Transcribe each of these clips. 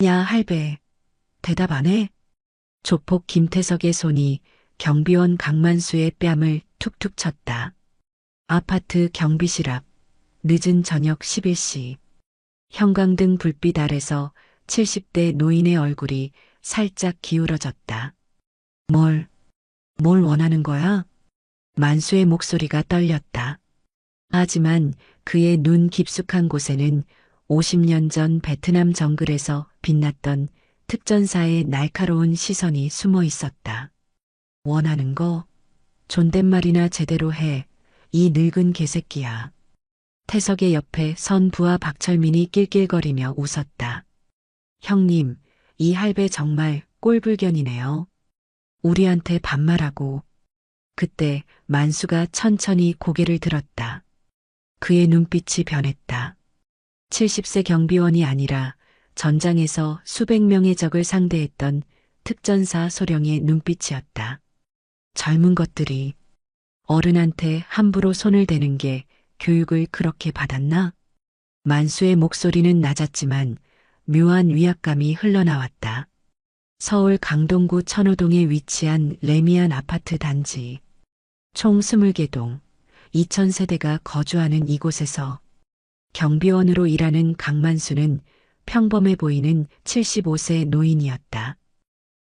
야, 할배. 대답 안 해? 조폭 김태석의 손이 경비원 강만수의 뺨을 툭툭 쳤다. 아파트 경비실 앞, 늦은 저녁 11시. 형광등 불빛 아래서 70대 노인의 얼굴이 살짝 기울어졌다. 뭘, 뭘 원하는 거야? 만수의 목소리가 떨렸다. 하지만 그의 눈 깊숙한 곳에는 50년 전 베트남 정글에서 빛났던 특전사의 날카로운 시선이 숨어 있었다. 원하는 거? 존댓말이나 제대로 해. 이 늙은 개새끼야. 태석의 옆에 선 부하 박철민이 낄낄거리며 웃었다. 형님, 이 할배 정말 꼴불견이네요. 우리한테 반말하고. 그때 만수가 천천히 고개를 들었다. 그의 눈빛이 변했다. 70세 경비원이 아니라 전장에서 수백 명의 적을 상대했던 특전사 소령의 눈빛이었다. 젊은 것들이 어른한테 함부로 손을 대는 게 교육을 그렇게 받았나? 만수의 목소리는 낮았지만 묘한 위압감이 흘러나왔다. 서울 강동구 천호동에 위치한 레미안 아파트 단지. 총 20개 동, 2000세대가 거주하는 이곳에서 경비원으로 일하는 강만수는 평범해 보이는 75세 노인이었다.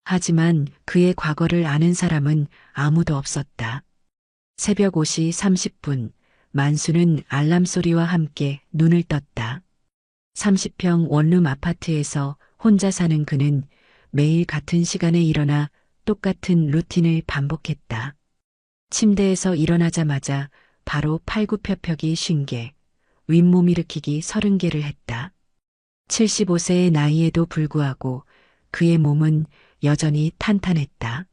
하지만 그의 과거를 아는 사람은 아무도 없었다. 새벽 5시 30분, 만수는 알람 소리와 함께 눈을 떴다. 30평 원룸 아파트에서 혼자 사는 그는 매일 같은 시간에 일어나 똑같은 루틴을 반복했다. 침대에서 일어나자마자 바로 팔굽혀펴기 50개, 윗몸 일으키기 30개를 했다. 75세의 나이에도 불구하고 그의 몸은 여전히 탄탄했다.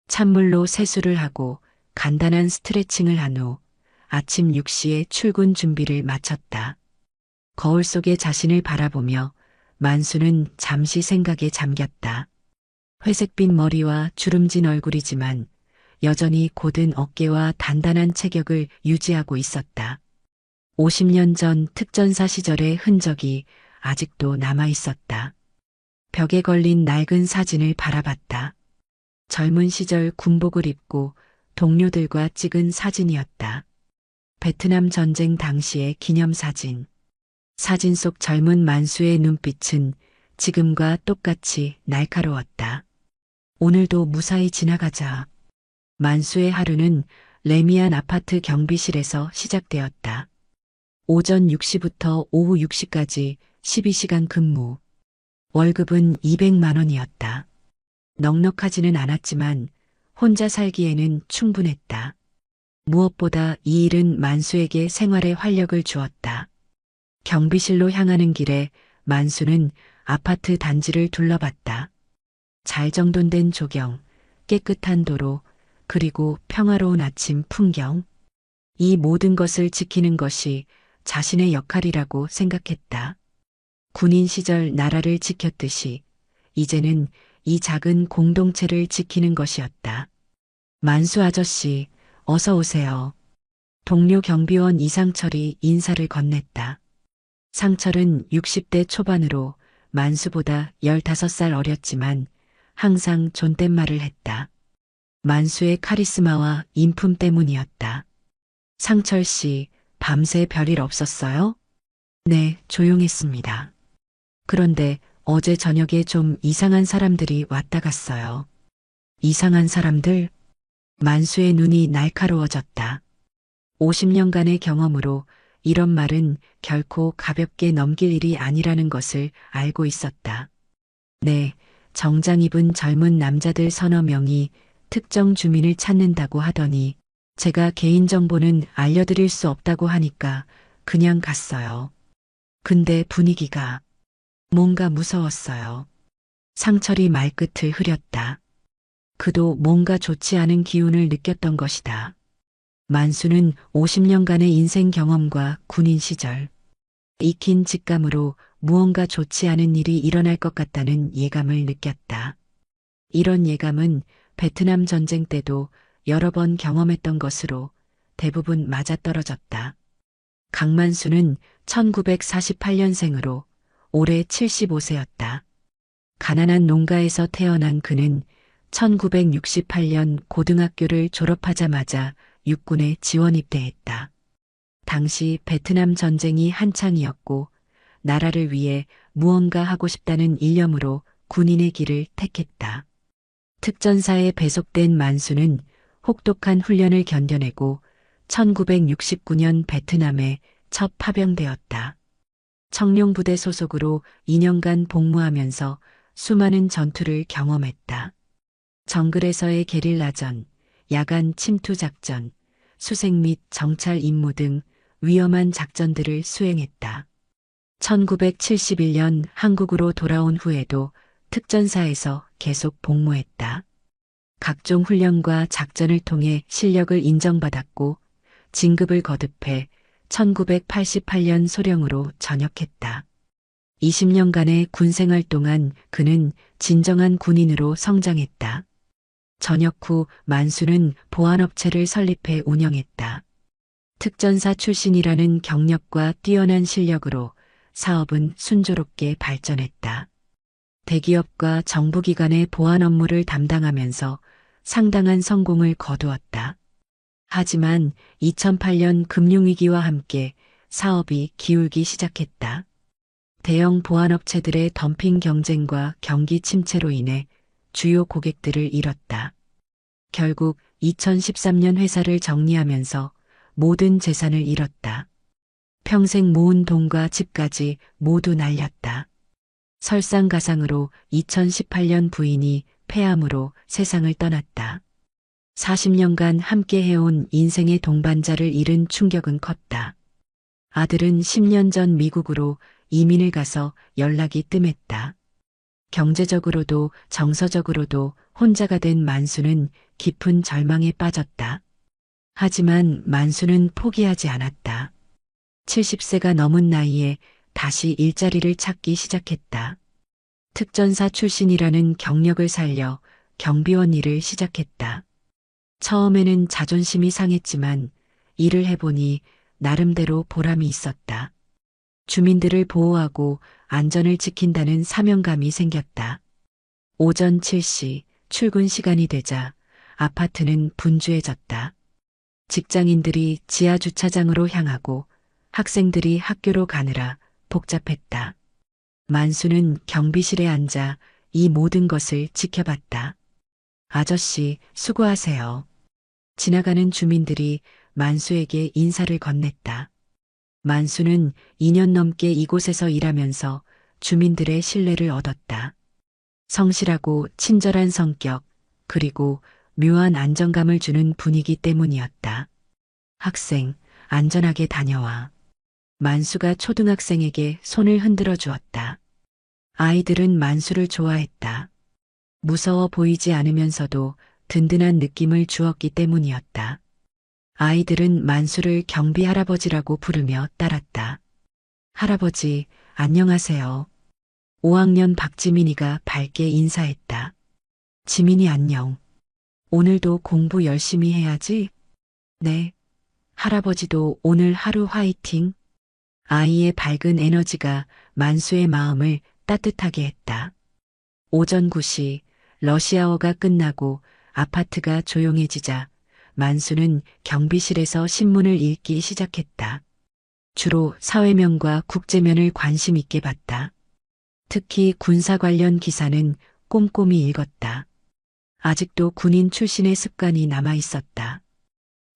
찬물로 세수를 하고 간단한 스트레칭을 한 후 아침 6시에 출근 준비를 마쳤다. 거울 속에 자신을 바라보며 만수는 잠시 생각에 잠겼다. 회색빛 머리와 주름진 얼굴이지만 여전히 곧은 어깨와 단단한 체격을 유지하고 있었다. 50년 전 특전사 시절의 흔적이 아직도 남아 있었다. 벽에 걸린 낡은 사진을 바라봤다. 젊은 시절 군복을 입고 동료들과 찍은 사진이었다. 베트남 전쟁 당시의 기념사진. 사진 속 젊은 만수의 눈빛은 지금과 똑같이 날카로웠다. 오늘도 무사히 지나가자. 만수의 하루는 레미안 아파트 경비실에서 시작되었다. 오전 6시부터 오후 6시까지 12시간 근무. 월급은 200만 원이었다. 넉넉하지는 않았지만 혼자 살기에는 충분했다. 무엇보다 이 일은 만수에게 생활에 활력을 주었다. 경비실로 향하는 길에 만수는 아파트 단지를 둘러봤다. 잘 정돈된 조경, 깨끗한 도로, 그리고 평화로운 아침 풍경. 이 모든 것을 지키는 것이 자신의 역할이라고 생각했다. 군인 시절 나라를 지켰듯이 이제는 이 작은 공동체를 지키는 것이었다. 만수 아저씨, 어서 오세요. 동료 경비원 이상철이 인사를 건넸다. 상철은 60대 초반으로 만수보다 15살 어렸지만 항상 존댓말을 했다. 만수의 카리스마와 인품 때문이었다. 상철 씨, 밤새 별일 없었어요? 네, 조용했습니다. 그런데 어제 저녁에 좀 이상한 사람들이 왔다 갔어요. 이상한 사람들? 만수의 눈이 날카로워졌다. 50년간의 경험으로 이런 말은 결코 가볍게 넘길 일이 아니라는 것을 알고 있었다. 네, 정장 입은 젊은 남자들 서너 명이 특정 주민을 찾는다고 하더니 제가 개인정보는 알려드릴 수 없다고 하니까 그냥 갔어요. 근데 분위기가 뭔가 무서웠어요. 상철이 말끝을 흐렸다. 그도 뭔가 좋지 않은 기운을 느꼈던 것이다. 만수는 50년간의 인생 경험과 군인 시절, 익힌 직감으로 무언가 좋지 않은 일이 일어날 것 같다는 예감을 느꼈다. 이런 예감은 베트남 전쟁 때도 여러 번 경험했던 것으로 대부분 맞아떨어졌다. 강만수는 1948년생으로 올해 75세였다. 가난한 농가에서 태어난 그는 1968년 고등학교를 졸업하자마자 육군에 지원 입대했다. 당시 베트남 전쟁이 한창이었고 나라를 위해 무언가 하고 싶다는 일념으로 군인의 길을 택했다. 특전사에 배속된 만수는 혹독한 훈련을 견뎌내고 1969년 베트남에 첫 파병되었다. 청룡부대 소속으로 2년간 복무하면서 수많은 전투를 경험했다. 정글에서의 게릴라전, 야간 침투 작전, 수색 및 정찰 임무 등 위험한 작전들을 수행했다. 1971년 한국으로 돌아온 후에도 특전사에서 계속 복무했다. 각종 훈련과 작전을 통해 실력을 인정받았고 진급을 거듭해 1988년 소령으로 전역했다. 20년간의 군생활 동안 그는 진정한 군인으로 성장했다. 전역 후 만수는 보안업체를 설립해 운영했다. 특전사 출신이라는 경력과 뛰어난 실력으로 사업은 순조롭게 발전했다. 대기업과 정부기관의 보안 업무를 담당하면서 상당한 성공을 거두었다. 하지만 2008년 금융위기와 함께 사업이 기울기 시작했다. 대형 보안업체들의 덤핑 경쟁과 경기 침체로 인해 주요 고객들을 잃었다. 결국 2013년 회사를 정리하면서 모든 재산을 잃었다. 평생 모은 돈과 집까지 모두 날렸다. 설상가상으로 2018년 부인이 폐암으로 세상을 떠났다. 40년간 함께 해온 인생의 동반자를 잃은 충격은 컸다. 아들은 10년 전 미국으로 이민을 가서 연락이 뜸했다. 경제적으로도 정서적으로도 혼자가 된 만수는 깊은 절망에 빠졌다. 하지만 만수는 포기하지 않았다. 70세가 넘은 나이에 다시 일자리를 찾기 시작했다. 특전사 출신이라는 경력을 살려 경비원 일을 시작했다. 처음에는 자존심이 상했지만 일을 해보니 나름대로 보람이 있었다. 주민들을 보호하고 안전을 지킨다는 사명감이 생겼다. 오전 7시 출근 시간이 되자 아파트는 분주해졌다. 직장인들이 지하 주차장으로 향하고 학생들이 학교로 가느라 복잡했다. 만수는 경비실에 앉아 이 모든 것을 지켜봤다. 아저씨, 수고하세요. 지나가는 주민들이 만수에게 인사를 건넸다. 만수는 2년 넘게 이곳에서 일하면서 주민들의 신뢰를 얻었다. 성실하고 친절한 성격, 그리고 묘한 안정감을 주는 분위기 때문이었다. 학생, 안전하게 다녀와. 만수가 초등학생에게 손을 흔들어 주었다. 아이들은 만수를 좋아했다. 무서워 보이지 않으면서도 든든한 느낌을 주었기 때문이었다. 아이들은 만수를 경비 할아버지라고 부르며 따랐다. 할아버지, 안녕하세요. 5학년 박지민이가 밝게 인사했다. 지민이 안녕. 오늘도 공부 열심히 해야지? 네. 할아버지도 오늘 하루 화이팅. 아이의 밝은 에너지가 만수의 마음을 따뜻하게 했다. 오전 9시 러시아어가 끝나고 아파트가 조용해지자 만수는 경비실에서 신문을 읽기 시작했다. 주로 사회면과 국제면을 관심 있게 봤다. 특히 군사 관련 기사는 꼼꼼히 읽었다. 아직도 군인 출신의 습관이 남아 있었다.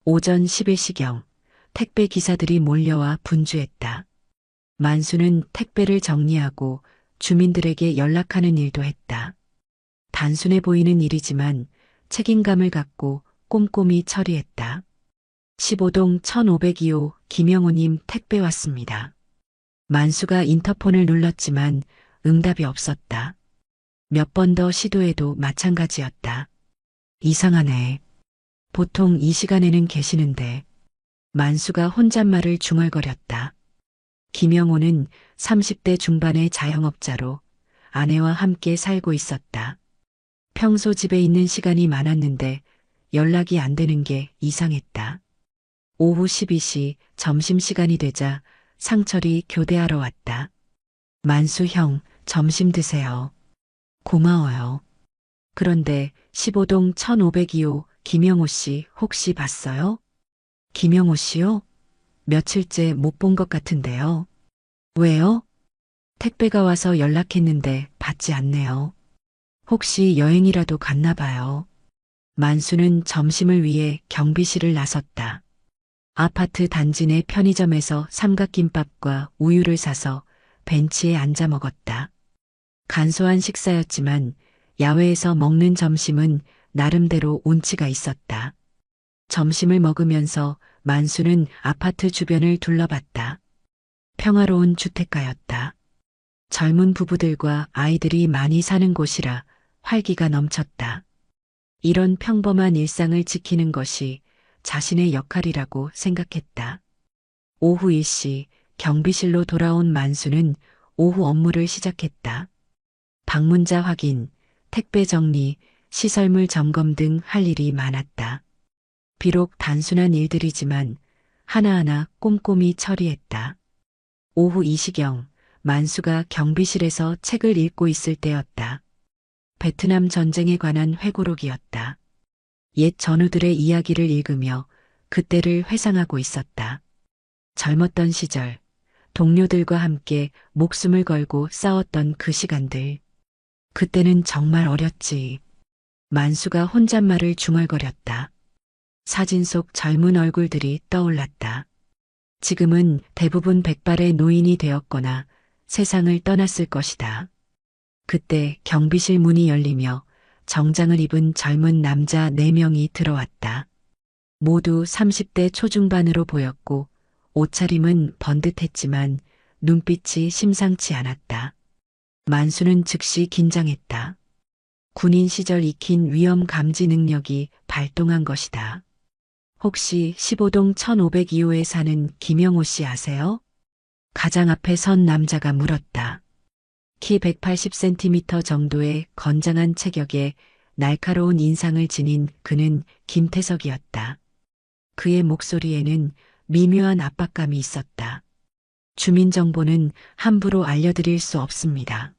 오전 11시경 택배 기사들이 몰려와 분주했다. 만수는 택배를 정리하고 주민들에게 연락하는 일도 했다. 단순해 보이는 일이지만 책임감을 갖고 꼼꼼히 처리했다. 15동 1502호 김영호님 택배 왔습니다. 만수가 인터폰을 눌렀지만 응답이 없었다. 몇 번 더 시도해도 마찬가지였다. 이상하네. 보통 이 시간에는 계시는데. 만수가 혼잣말을 중얼거렸다. 김영호는 30대 중반의 자영업자로 아내와 함께 살고 있었다. 평소 집에 있는 시간이 많았는데 연락이 안 되는 게 이상했다. 오후 12시 점심시간이 되자 상철이 교대하러 왔다. 만수 형, 점심 드세요. 고마워요. 그런데 15동 1502호 김영호 씨 혹시 봤어요? 김영호 씨요? 며칠째 못 본 것 같은데요. 왜요? 택배가 와서 연락했는데 받지 않네요. 혹시 여행이라도 갔나 봐요. 만수는 점심을 위해 경비실을 나섰다. 아파트 단지 내 편의점에서 삼각김밥과 우유를 사서 벤치에 앉아 먹었다. 간소한 식사였지만 야외에서 먹는 점심은 나름대로 운치가 있었다. 점심을 먹으면서 만수는 아파트 주변을 둘러봤다. 평화로운 주택가였다. 젊은 부부들과 아이들이 많이 사는 곳이라 활기가 넘쳤다. 이런 평범한 일상을 지키는 것이 자신의 역할이라고 생각했다. 오후 일시 경비실로 돌아온 만수는 오후 업무를 시작했다. 방문자 확인, 택배 정리, 시설물 점검 등 할 일이 많았다. 비록 단순한 일들이지만 하나하나 꼼꼼히 처리했다. 오후 2시경 만수가 경비실에서 책을 읽고 있을 때였다. 베트남 전쟁에 관한 회고록이었다. 옛 전우들의 이야기를 읽으며 그때를 회상하고 있었다. 젊었던 시절, 동료들과 함께 목숨을 걸고 싸웠던 그 시간들. 그때는 정말 어렸지. 만수가 혼잣말을 중얼거렸다. 사진 속 젊은 얼굴들이 떠올랐다. 지금은 대부분 백발의 노인이 되었거나 세상을 떠났을 것이다. 그때 경비실 문이 열리며 정장을 입은 젊은 남자 4명이 들어왔다. 모두 30대 초중반으로 보였고 옷차림은 번듯했지만 눈빛이 심상치 않았다. 만수는 즉시 긴장했다. 군인 시절 익힌 위험 감지 능력이 발동한 것이다. 혹시 15동 1502호에 사는 김영호 씨 아세요? 가장 앞에 선 남자가 물었다. 키 180cm 정도의 건장한 체격에 날카로운 인상을 지닌 그는 김태석이었다. 그의 목소리에는 미묘한 압박감이 있었다. 주민정보는 함부로 알려드릴 수 없습니다.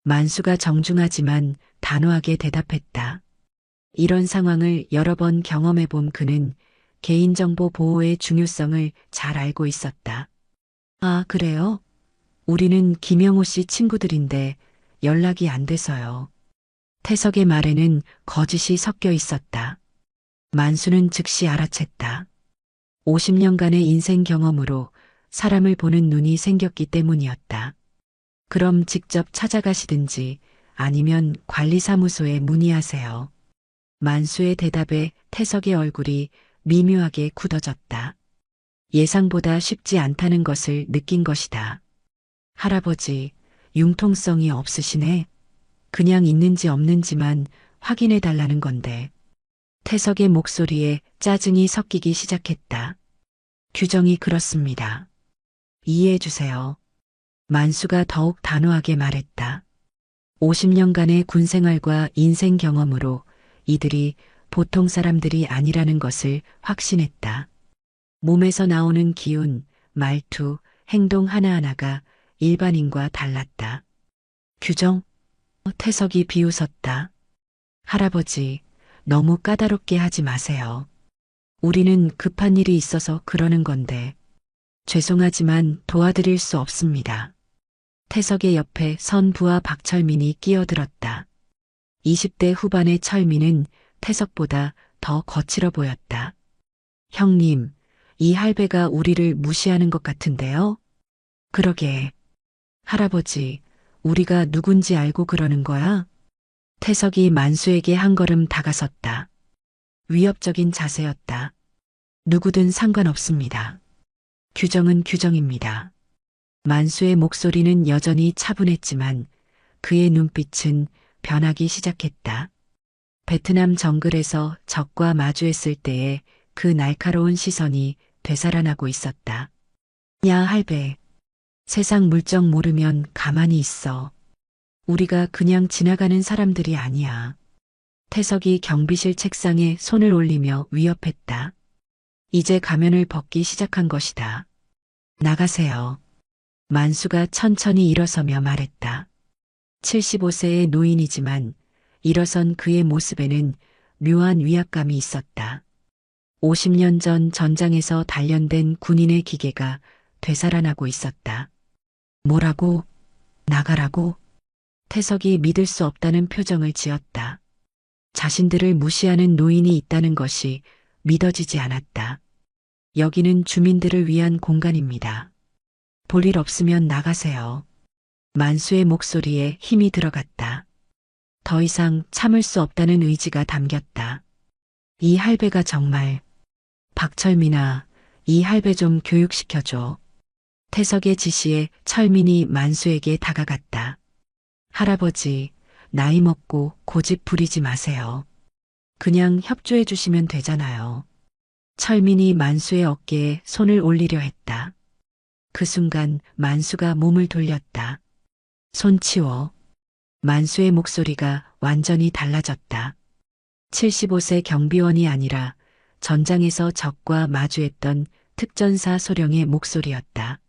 만수가 정중하지만 단호하게 대답했다. 이런 상황을 여러 번 경험해 본 그는 개인정보 보호의 중요성을 잘 알고 있었다. 아, 그래요? 우리는 김영호 씨 친구들인데 연락이 안 돼서요. 태석의 말에는 거짓이 섞여 있었다. 만수는 즉시 알아챘다. 50년간의 인생 경험으로 사람을 보는 눈이 생겼기 때문이었다. 그럼 직접 찾아가시든지 아니면 관리사무소에 문의하세요. 만수의 대답에 태석의 얼굴이 미묘하게 굳어졌다. 예상보다 쉽지 않다는 것을 느낀 것이다. 할아버지, 융통성이 없으시네. 그냥 있는지 없는지만 확인해 달라는 건데. 태석의 목소리에 짜증이 섞이기 시작했다. 규정이 그렇습니다. 이해해 주세요. 만수가 더욱 단호하게 말했다. 50년간의 군 생활과 인생 경험으로 이들이 보통 사람들이 아니라는 것을 확신했다. 몸에서 나오는 기운, 말투, 행동 하나하나가 일반인과 달랐다. 규정? 태석이 비웃었다. 할아버지, 너무 까다롭게 하지 마세요. 우리는 급한 일이 있어서 그러는 건데. 죄송하지만 도와드릴 수 없습니다. 태석의 옆에 선 부하 박철민이 끼어들었다. 20대 후반의 철민은 태석보다 더 거칠어 보였다. 형님, 이 할배가 우리를 무시하는 것 같은데요? 그러게. 할아버지, 우리가 누군지 알고 그러는 거야? 태석이 만수에게 한 걸음 다가섰다. 위협적인 자세였다. 누구든 상관없습니다. 규정은 규정입니다. 만수의 목소리는 여전히 차분했지만 그의 눈빛은 변하기 시작했다. 베트남 정글에서 적과 마주했을 때의 그 날카로운 시선이 되살아나고 있었다. 야, 할배. 세상 물정 모르면 가만히 있어. 우리가 그냥 지나가는 사람들이 아니야. 태석이 경비실 책상에 손을 올리며 위협했다. 이제 가면을 벗기 시작한 것이다. 나가세요. 만수가 천천히 일어서며 말했다. 75세의 노인이지만 일어선 그의 모습에는 묘한 위압감이 있었다. 50년 전 전장에서 단련된 군인의 기계가 되살아나고 있었다. 뭐라고? 나가라고? 태석이 믿을 수 없다는 표정을 지었다. 자신들을 무시하는 노인이 있다는 것이 믿어지지 않았다. 여기는 주민들을 위한 공간입니다. 볼일 없으면 나가세요. 만수의 목소리에 힘이 들어갔다. 더 이상 참을 수 없다는 의지가 담겼다. 이 할배가 정말. 박철민아, 이 할배 좀 교육시켜줘. 태석의 지시에 철민이 만수에게 다가갔다. 할아버지, 나이 먹고 고집 부리지 마세요. 그냥 협조해 주시면 되잖아요. 철민이 만수의 어깨에 손을 올리려 했다. 그 순간 만수가 몸을 돌렸다. 손 치워. 만수의 목소리가 완전히 달라졌다. 75세 경비원이 아니라 전장에서 적과 마주했던 특전사 소령의 목소리였다.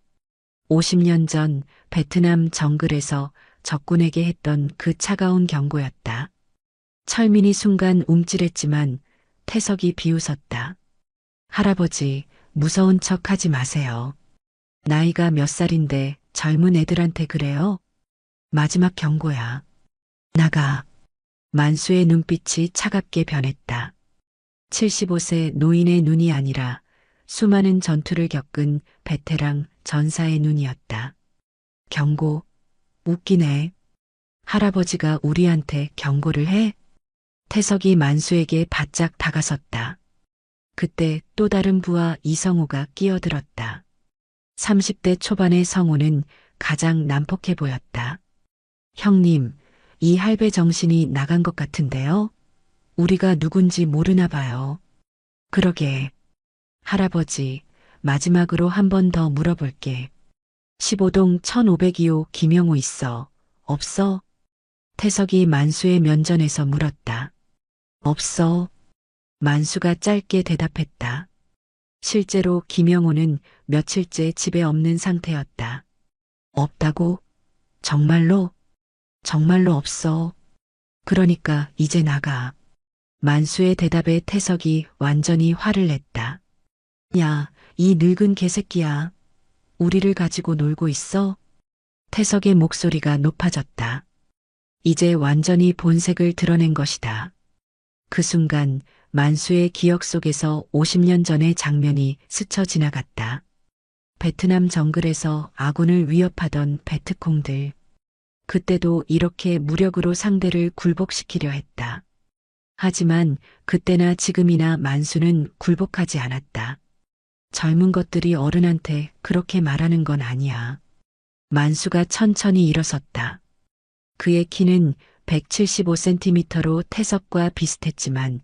50년 전 베트남 정글에서 적군에게 했던 그 차가운 경고였다. 철민이 순간 움찔했지만 태석이 비웃었다. 할아버지, 무서운 척 하지 마세요. 나이가 몇 살인데 젊은 애들한테 그래요? 마지막 경고야. 나가. 만수의 눈빛이 차갑게 변했다. 75세 노인의 눈이 아니라 수많은 전투를 겪은 베테랑 전사의 눈이었다. 경고. 웃기네. 할아버지가 우리한테 경고를 해? 태석이 만수에게 바짝 다가섰다. 그때 또 다른 부하 이성우가 끼어들었다. 30대 초반의 성우는 가장 난폭해 보였다. 형님, 이 할배 정신이 나간 것 같은데요? 우리가 누군지 모르나 봐요. 그러게. 할아버지, 마지막으로 한 번 더 물어볼게. 15동 1502호 김영호 있어? 없어? 태석이 만수의 면전에서 물었다. 없어. 만수가 짧게 대답했다. 실제로 김영호는 며칠째 집에 없는 상태였다. 없다고? 정말로? 정말로 없어. 그러니까 이제 나가. 만수의 대답에 태석이 완전히 화를 냈다. 야, 이 늙은 개새끼야. 우리를 가지고 놀고 있어? 태석의 목소리가 높아졌다. 이제 완전히 본색을 드러낸 것이다. 그 순간 만수의 기억 속에서 50년 전의 장면이 스쳐 지나갔다. 베트남 정글에서 아군을 위협하던 베트콩들. 그때도 이렇게 무력으로 상대를 굴복시키려 했다. 하지만 그때나 지금이나 만수는 굴복하지 않았다. 젊은 것들이 어른한테 그렇게 말하는 건 아니야. 만수가 천천히 일어섰다. 그의 키는 175cm로 태석과 비슷했지만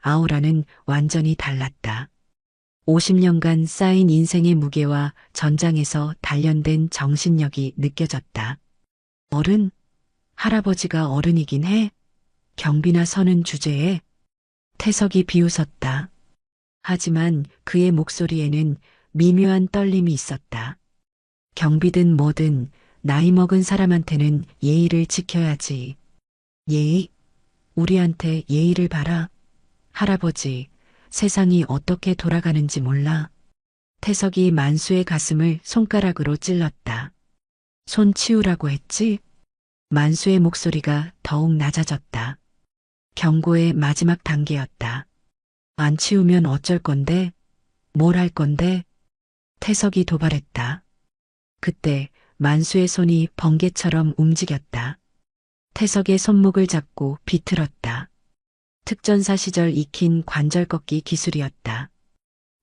아우라는 완전히 달랐다. 50년간 쌓인 인생의 무게와 전장에서 단련된 정신력이 느껴졌다. 어른? 할아버지가 어른이긴 해? 경비나 서는 주제에? 태석이 비웃었다. 하지만 그의 목소리에는 미묘한 떨림이 있었다. 경비든 뭐든 나이 먹은 사람한테는 예의를 지켜야지. 예의? 우리한테 예의를 봐라. 할아버지, 세상이 어떻게 돌아가는지 몰라. 태석이 만수의 가슴을 손가락으로 찔렀다. 손 치우라고 했지? 만수의 목소리가 더욱 낮아졌다. 경고의 마지막 단계였다. 안 치우면 어쩔 건데? 뭘 할 건데? 태석이 도발했다. 그때 만수의 손이 번개처럼 움직였다. 태석의 손목을 잡고 비틀었다. 특전사 시절 익힌 관절 꺾기 기술이었다.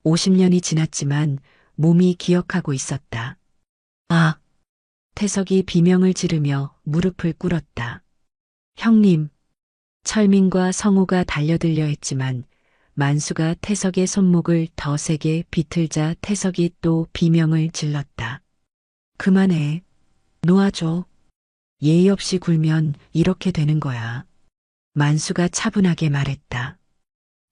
50년이 지났지만 몸이 기억하고 있었다. 아! 태석이 비명을 지르며 무릎을 꿇었다. 형님! 철민과 성우가 달려들려 했지만 만수가 태석의 손목을 더 세게 비틀자 태석이 또 비명을 질렀다. 그만해. 놓아줘. 예의 없이 굴면 이렇게 되는 거야. 만수가 차분하게 말했다.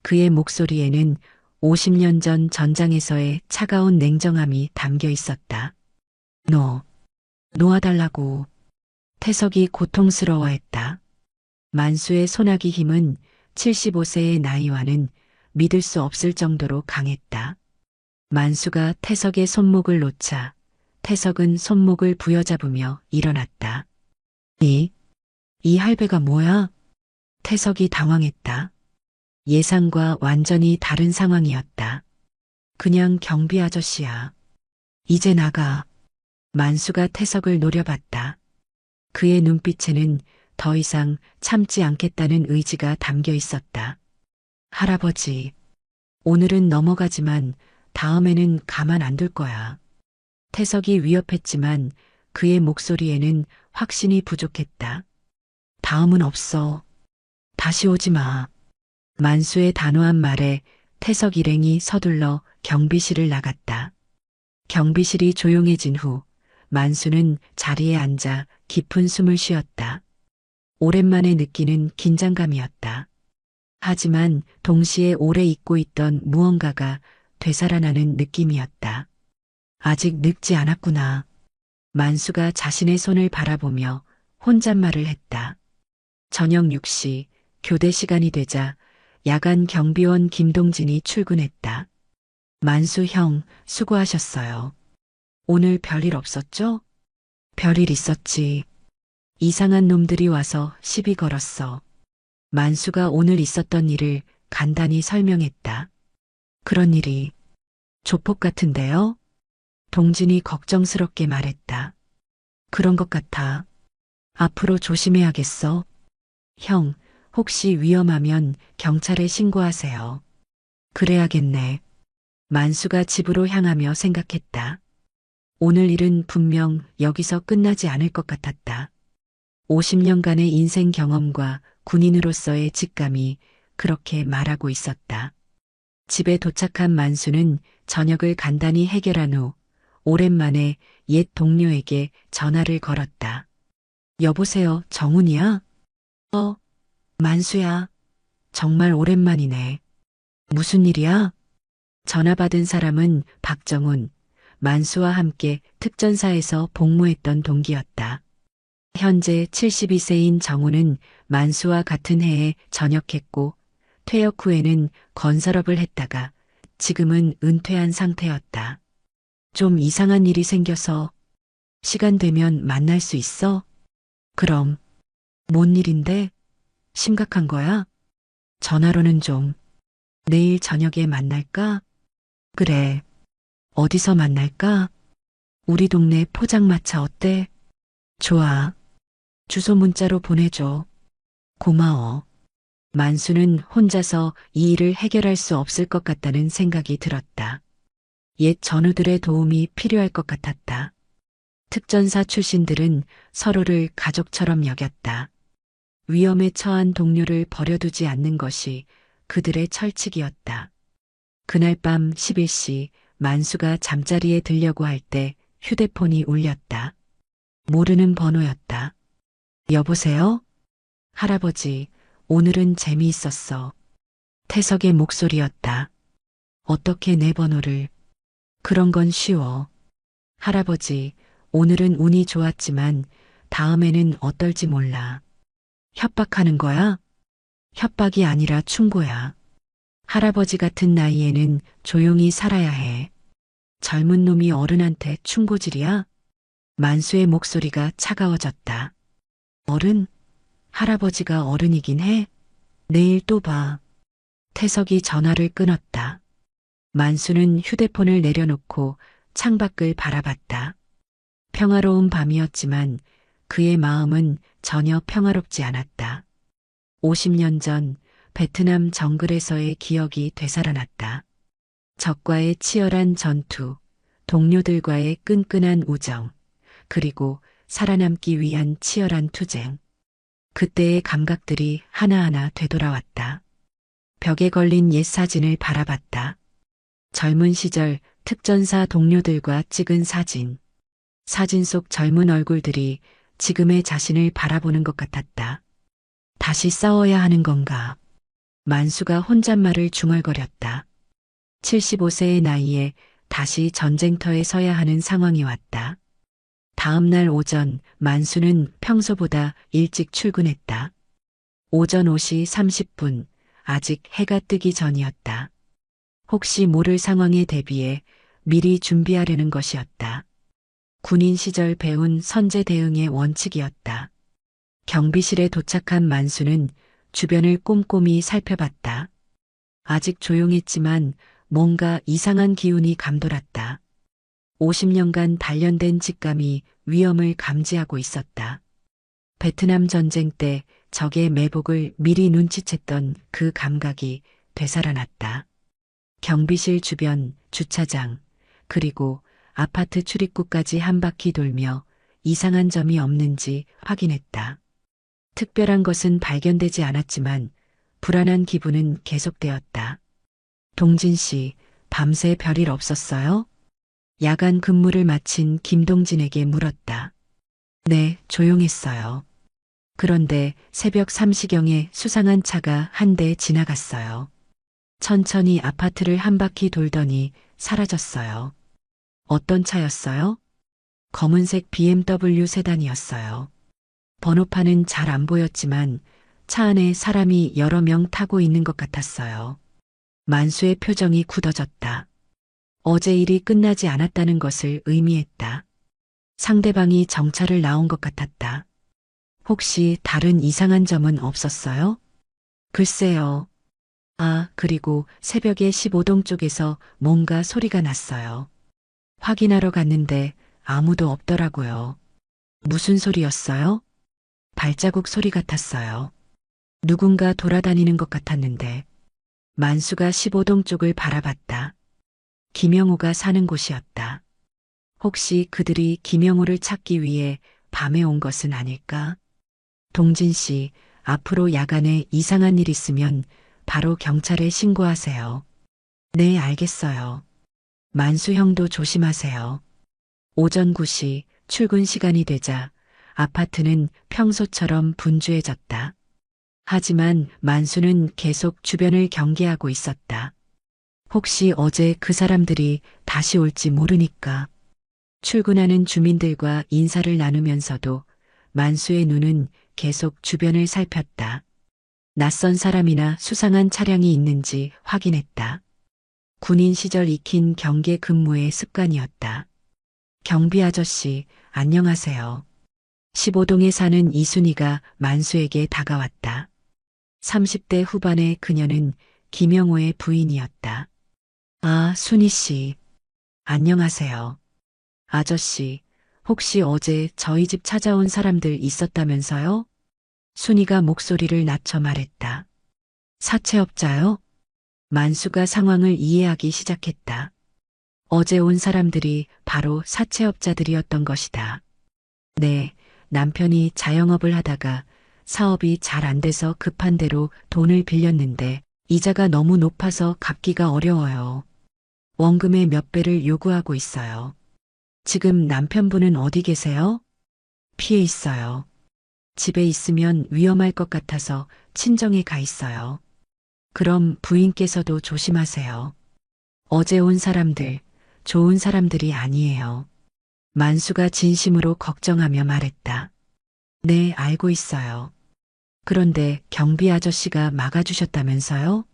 그의 목소리에는 50년 전 전장에서의 차가운 냉정함이 담겨 있었다. 놓아달라고. 태석이 고통스러워했다. 만수의 소나기 힘은 75세의 나이와는 믿을 수 없을 정도로 강했다. 만수가 태석의 손목을 놓자 태석은 손목을 부여잡으며 일어났다. 이 할배가 뭐야? 태석이 당황했다. 예상과 완전히 다른 상황이었다. 그냥 경비 아저씨야. 이제 나가. 만수가 태석을 노려봤다. 그의 눈빛에는 더 이상 참지 않겠다는 의지가 담겨 있었다. 할아버지, 오늘은 넘어가지만 다음에는 가만 안 둘 거야. 태석이 위협했지만 그의 목소리에는 확신이 부족했다. 다음은 없어. 다시 오지 마. 만수의 단호한 말에 태석 일행이 서둘러 경비실을 나갔다. 경비실이 조용해진 후 만수는 자리에 앉아 깊은 숨을 쉬었다. 오랜만에 느끼는 긴장감이었다. 하지만 동시에 오래 잊고 있던 무언가가 되살아나는 느낌이었다. 아직 늙지 않았구나. 만수가 자신의 손을 바라보며 혼잣말을 했다. 저녁 6시 교대 시간이 되자 야간 경비원 김동진이 출근했다. 만수 형, 수고하셨어요. 오늘 별일 없었죠? 별일 있었지. 이상한 놈들이 와서 시비 걸었어. 만수가 오늘 있었던 일을 간단히 설명했다. 그런 일이 조폭 같은데요? 동진이 걱정스럽게 말했다. 그런 것 같아. 앞으로 조심해야겠어. 형, 혹시 위험하면 경찰에 신고하세요. 그래야겠네. 만수가 집으로 향하며 생각했다. 오늘 일은 분명 여기서 끝나지 않을 것 같았다. 50년간의 인생 경험과 군인으로서의 직감이 그렇게 말하고 있었다. 집에 도착한 만수는 저녁을 간단히 해결한 후 오랜만에 옛 동료에게 전화를 걸었다. 여보세요, 정훈이야? 만수야. 정말 오랜만이네. 무슨 일이야? 전화 받은 사람은 박정훈, 만수와 함께 특전사에서 복무했던 동기였다. 현재 72세인 정훈은 만수와 같은 해에 전역했고 퇴역 후에는 건설업을 했다가 지금은 은퇴한 상태였다. 좀 이상한 일이 생겨서 시간 되면 만날 수 있어? 그럼. 뭔 일인데? 심각한 거야? 전화로는 좀. 내일 저녁에 만날까? 그래. 어디서 만날까? 우리 동네 포장마차 어때? 좋아. 주소 문자로 보내줘. 고마워. 만수는 혼자서 이 일을 해결할 수 없을 것 같다는 생각이 들었다. 옛 전우들의 도움이 필요할 것 같았다. 특전사 출신들은 서로를 가족처럼 여겼다. 위험에 처한 동료를 버려두지 않는 것이 그들의 철칙이었다. 그날 밤 11시 만수가 잠자리에 들려고 할 때 휴대폰이 울렸다. 모르는 번호였다. 여보세요? 할아버지, 오늘은 재미있었어. 태석의 목소리였다. 어떻게 내 번호를? 그런 건 쉬워. 할아버지, 오늘은 운이 좋았지만 다음에는 어떨지 몰라. 협박하는 거야? 협박이 아니라 충고야. 할아버지 같은 나이에는 조용히 살아야 해. 젊은 놈이 어른한테 충고질이야? 만수의 목소리가 차가워졌다. 어른? 할아버지가 어른이긴 해? 내일 또 봐. 태석이 전화를 끊었다. 만수는 휴대폰을 내려놓고 창밖을 바라봤다. 평화로운 밤이었지만 그의 마음은 전혀 평화롭지 않았다. 50년 전 베트남 정글에서의 기억이 되살아났다. 적과의 치열한 전투, 동료들과의 끈끈한 우정, 그리고 살아남기 위한 치열한 투쟁. 그때의 감각들이 하나하나 되돌아왔다. 벽에 걸린 옛 사진을 바라봤다. 젊은 시절 특전사 동료들과 찍은 사진. 사진 속 젊은 얼굴들이 지금의 자신을 바라보는 것 같았다. 다시 싸워야 하는 건가? 만수가 혼잣말을 중얼거렸다. 75세의 나이에 다시 전쟁터에 서야 하는 상황이 왔다. 다음 날 오전 만수는 평소보다 일찍 출근했다. 오전 5시 30분, 아직 해가 뜨기 전이었다. 혹시 모를 상황에 대비해 미리 준비하려는 것이었다. 군인 시절 배운 선제 대응의 원칙이었다. 경비실에 도착한 만수는 주변을 꼼꼼히 살펴봤다. 아직 조용했지만 뭔가 이상한 기운이 감돌았다. 50년간 단련된 직감이 위험을 감지하고 있었다. 베트남 전쟁 때 적의 매복을 미리 눈치챘던 그 감각이 되살아났다. 경비실 주변, 주차장, 그리고 아파트 출입구까지 한 바퀴 돌며 이상한 점이 없는지 확인했다. 특별한 것은 발견되지 않았지만 불안한 기분은 계속되었다. 동진 씨, 밤새 별일 없었어요? 야간 근무를 마친 김동진에게 물었다. 네, 조용했어요. 그런데 새벽 3시경에 수상한 차가 한 대 지나갔어요. 천천히 아파트를 한 바퀴 돌더니 사라졌어요. 어떤 차였어요? 검은색 BMW 세단이었어요. 번호판은 잘 안 보였지만 차 안에 사람이 여러 명 타고 있는 것 같았어요. 만수의 표정이 굳어졌다. 어제 일이 끝나지 않았다는 것을 의미했다. 상대방이 정찰을 나온 것 같았다. 혹시 다른 이상한 점은 없었어요? 글쎄요. 아, 그리고 새벽에 15동 쪽에서 뭔가 소리가 났어요. 확인하러 갔는데 아무도 없더라고요. 무슨 소리였어요? 발자국 소리 같았어요. 누군가 돌아다니는 것 같았는데 만수가 15동 쪽을 바라봤다. 김영호가 사는 곳이었다. 혹시 그들이 김영호를 찾기 위해 밤에 온 것은 아닐까? 동진 씨, 앞으로 야간에 이상한 일 있으면 바로 경찰에 신고하세요. 네, 알겠어요. 만수 형도 조심하세요. 오전 9시 출근 시간이 되자 아파트는 평소처럼 분주해졌다. 하지만 만수는 계속 주변을 경계하고 있었다. 혹시 어제 그 사람들이 다시 올지 모르니까. 출근하는 주민들과 인사를 나누면서도 만수의 눈은 계속 주변을 살폈다. 낯선 사람이나 수상한 차량이 있는지 확인했다. 군인 시절 익힌 경계 근무의 습관이었다. 경비 아저씨, 안녕하세요. 15동에 사는 이순이가 만수에게 다가왔다. 30대 후반의 그녀는 김영호의 부인이었다. 아, 순이 씨. 안녕하세요. 아저씨, 혹시 어제 저희 집 찾아온 사람들 있었다면서요? 순이가 목소리를 낮춰 말했다. 사채업자요? 만수가 상황을 이해하기 시작했다. 어제 온 사람들이 바로 사채업자들이었던 것이다. 네, 남편이 자영업을 하다가 사업이 잘 안 돼서 급한 대로 돈을 빌렸는데 이자가 너무 높아서 갚기가 어려워요. 원금의 몇 배를 요구하고 있어요. 지금 남편분은 어디 계세요? 피해 있어요. 집에 있으면 위험할 것 같아서 친정에 가 있어요. 그럼 부인께서도 조심하세요. 어제 온 사람들, 좋은 사람들이 아니에요. 만수가 진심으로 걱정하며 말했다. 네, 알고 있어요. 그런데 경비 아저씨가 막아주셨다면서요?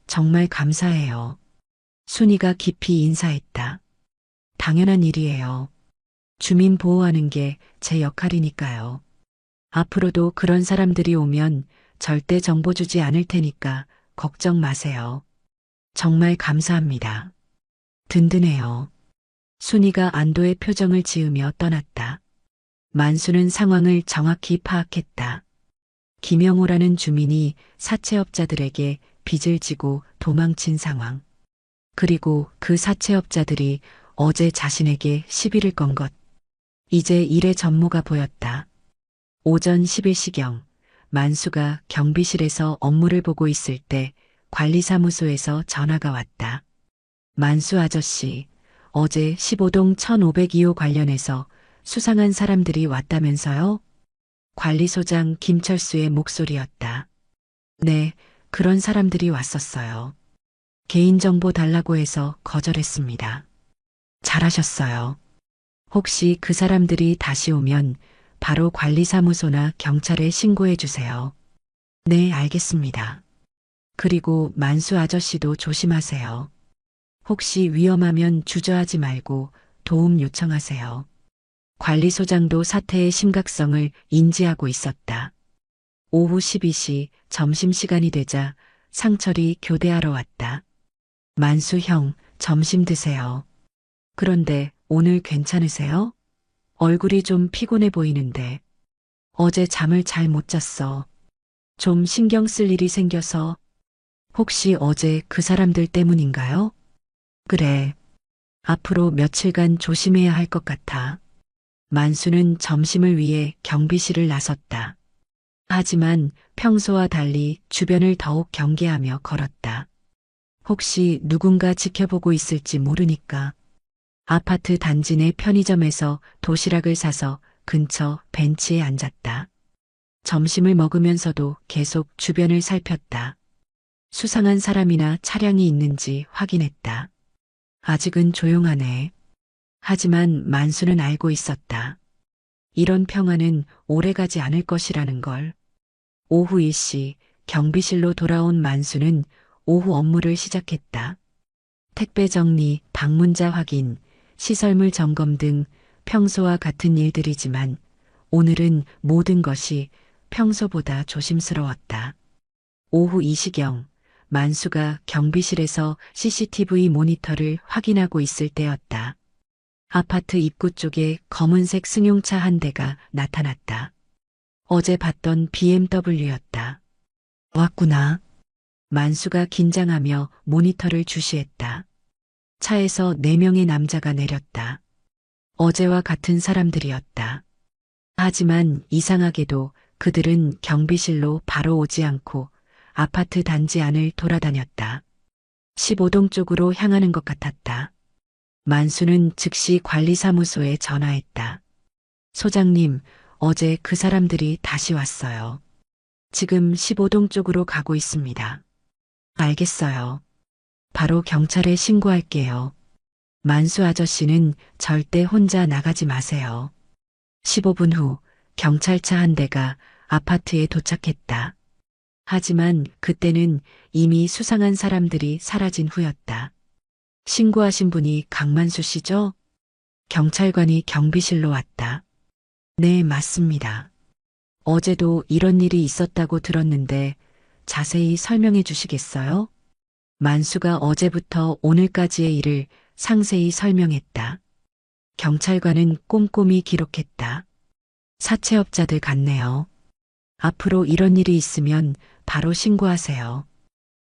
정말 감사해요. 순이가 깊이 인사했다. 당연한 일이에요. 주민 보호하는 게 제 역할이니까요. 앞으로도 그런 사람들이 오면 절대 정보 주지 않을 테니까 걱정 마세요. 정말 감사합니다. 든든해요. 순이가 안도의 표정을 지으며 떠났다. 만수는 상황을 정확히 파악했다. 김영호라는 주민이 사채업자들에게 빚을 지고 도망친 상황. 그리고 그 사채업자들이 어제 자신에게 시비를 건 것. 이제 일의 전모가 보였다. 오전 11시경 만수가 경비실에서 업무를 보고 있을 때 관리사무소에서 전화가 왔다. 만수 아저씨, 어제 15동 1502호 관련해서 수상한 사람들이 왔다면서요? 관리소장 김철수의 목소리였다. 네, 그런 사람들이 왔었어요. 개인정보 달라고 해서 거절했습니다. 잘하셨어요. 혹시 그 사람들이 다시 오면 바로 관리사무소나 경찰에 신고해 주세요. 네, 알겠습니다. 그리고 만수 아저씨도 조심하세요. 혹시 위험하면 주저하지 말고 도움 요청하세요. 관리소장도 사태의 심각성을 인지하고 있었다. 오후 12시 점심시간이 되자 상철이 교대하러 왔다. 만수 형, 점심 드세요. 그런데 오늘 괜찮으세요? 얼굴이 좀 피곤해 보이는데 어제 잠을 잘 못 잤어. 좀 신경 쓸 일이 생겨서 혹시 어제 그 사람들 때문인가요? 그래. 앞으로 며칠간 조심해야 할 것 같아. 만수는 점심을 위해 경비실을 나섰다. 하지만 평소와 달리 주변을 더욱 경계하며 걸었다. 혹시 누군가 지켜보고 있을지 모르니까. 아파트 단지 내 편의점에서 도시락을 사서 근처 벤치에 앉았다. 점심을 먹으면서도 계속 주변을 살폈다. 수상한 사람이나 차량이 있는지 확인했다. 아직은 조용하네. 하지만 만수는 알고 있었다. 이런 평화는 오래가지 않을 것이라는 걸. 오후 1시 경비실로 돌아온 만수는 오후 업무를 시작했다. 택배 정리, 방문자 확인, 시설물 점검 등 평소와 같은 일들이지만 오늘은 모든 것이 평소보다 조심스러웠다. 오후 2시경 만수가 경비실에서 CCTV 모니터를 확인하고 있을 때였다. 아파트 입구 쪽에 검은색 승용차 한 대가 나타났다. 어제 봤던 BMW였다. 왔구나. 만수가 긴장하며 모니터를 주시했다. 차에서 4명의 남자가 내렸다. 어제와 같은 사람들이었다. 하지만 이상하게도 그들은 경비실로 바로 오지 않고 아파트 단지 안을 돌아다녔다. 15동 쪽으로 향하는 것 같았다. 만수는 즉시 관리사무소에 전화했다. 소장님, 어제 그 사람들이 다시 왔어요. 지금 15동 쪽으로 가고 있습니다. 알겠어요. 바로 경찰에 신고할게요. 만수 아저씨는 절대 혼자 나가지 마세요. 15분 후 경찰차 한 대가 아파트에 도착했다. 하지만 그때는 이미 수상한 사람들이 사라진 후였다. 신고하신 분이 강만수 씨죠? 경찰관이 경비실로 왔다. 네, 맞습니다. 어제도 이런 일이 있었다고 들었는데 자세히 설명해 주시겠어요? 만수가 어제부터 오늘까지의 일을 상세히 설명했다. 경찰관은 꼼꼼히 기록했다. 사채업자들 같네요. 앞으로 이런 일이 있으면 바로 신고하세요.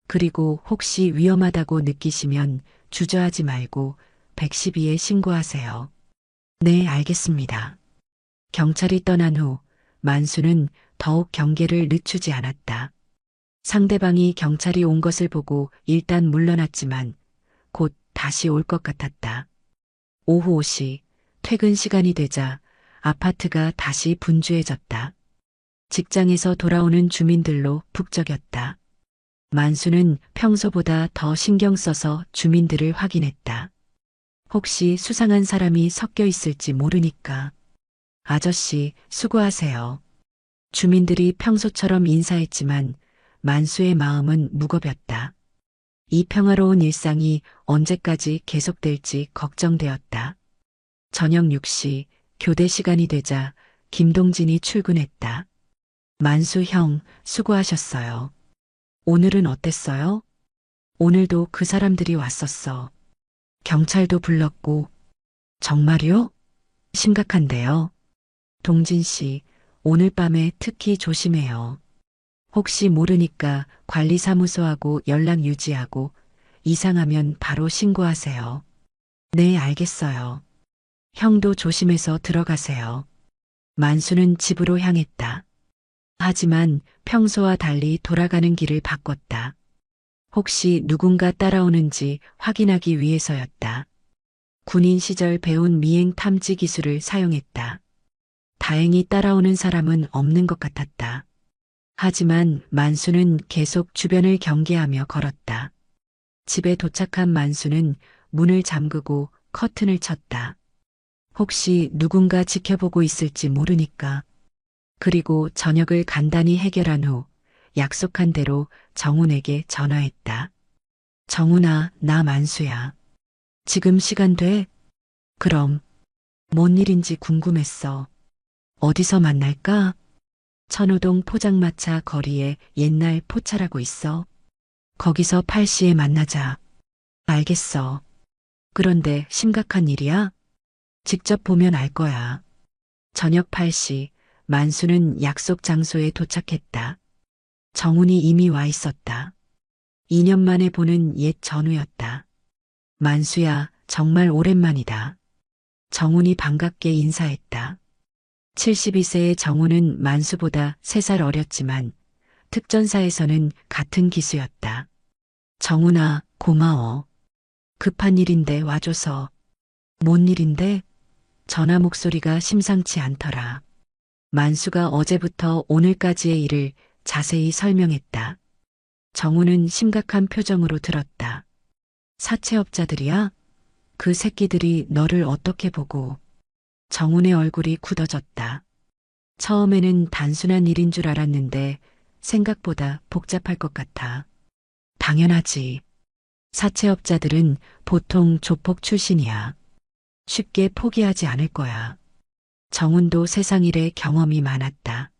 그리고 혹시 위험하다고 느끼시면 주저하지 말고 112에 신고하세요. 네, 알겠습니다. 경찰이 떠난 후 만수는 더욱 경계를 늦추지 않았다. 상대방이 경찰이 온 것을 보고 일단 물러났지만 곧 다시 올 것 같았다. 오후 5시 퇴근 시간이 되자 아파트가 다시 분주해졌다. 직장에서 돌아오는 주민들로 북적였다. 만수는 평소보다 더 신경 써서 주민들을 확인했다. 혹시 수상한 사람이 섞여 있을지 모르니까. 아저씨, 수고하세요. 주민들이 평소처럼 인사했지만 만수의 마음은 무겁였다. 이 평화로운 일상이 언제까지 계속될지 걱정되었다. 저녁 6시 교대 시간이 되자 김동진이 출근했다. 만수 형, 수고하셨어요. 오늘은 어땠어요? 오늘도 그 사람들이 왔었어. 경찰도 불렀고. 정말요? 심각한데요. 동진 씨, 오늘 밤에 특히 조심해요. 혹시 모르니까 관리사무소하고 연락 유지하고 이상하면 바로 신고하세요. 네, 알겠어요. 형도 조심해서 들어가세요. 만수는 집으로 향했다. 하지만 평소와 달리 돌아가는 길을 바꿨다. 혹시 누군가 따라오는지 확인하기 위해서였다. 군인 시절 배운 미행 탐지 기술을 사용했다. 다행히 따라오는 사람은 없는 것 같았다. 하지만 만수는 계속 주변을 경계하며 걸었다. 집에 도착한 만수는 문을 잠그고 커튼을 쳤다. 혹시 누군가 지켜보고 있을지 모르니까. 그리고 저녁을 간단히 해결한 후 약속한 대로 정훈에게 전화했다. 정훈아, 나 만수야. 지금 시간 돼? 그럼. 뭔 일인지 궁금했어. 어디서 만날까? 천호동 포장마차 거리에 옛날 포차라고 있어. 거기서 8시에 만나자. 알겠어. 그런데 심각한 일이야? 직접 보면 알 거야. 저녁 8시, 만수는 약속 장소에 도착했다. 정훈이 이미 와 있었다. 2년 만에 보는 옛 전우였다. 만수야, 정말 오랜만이다. 정훈이 반갑게 인사했다. 72세의 정훈은 만수보다 3살 어렸지만 특전사에서는 같은 기수였다. 정훈아, 고마워. 급한 일인데 와줘서. 뭔 일인데? 전화 목소리가 심상치 않더라. 만수가 어제부터 오늘까지의 일을 자세히 설명했다. 정우는 심각한 표정으로 들었다. 사채업자들이야? 그 새끼들이 너를 어떻게 보고. 정훈의 얼굴이 굳어졌다. 처음에는 단순한 일인 줄 알았는데 생각보다 복잡할 것 같아. 당연하지. 사채업자들은 보통 조폭 출신이야. 쉽게 포기하지 않을 거야. 정훈도 세상 일에 경험이 많았다.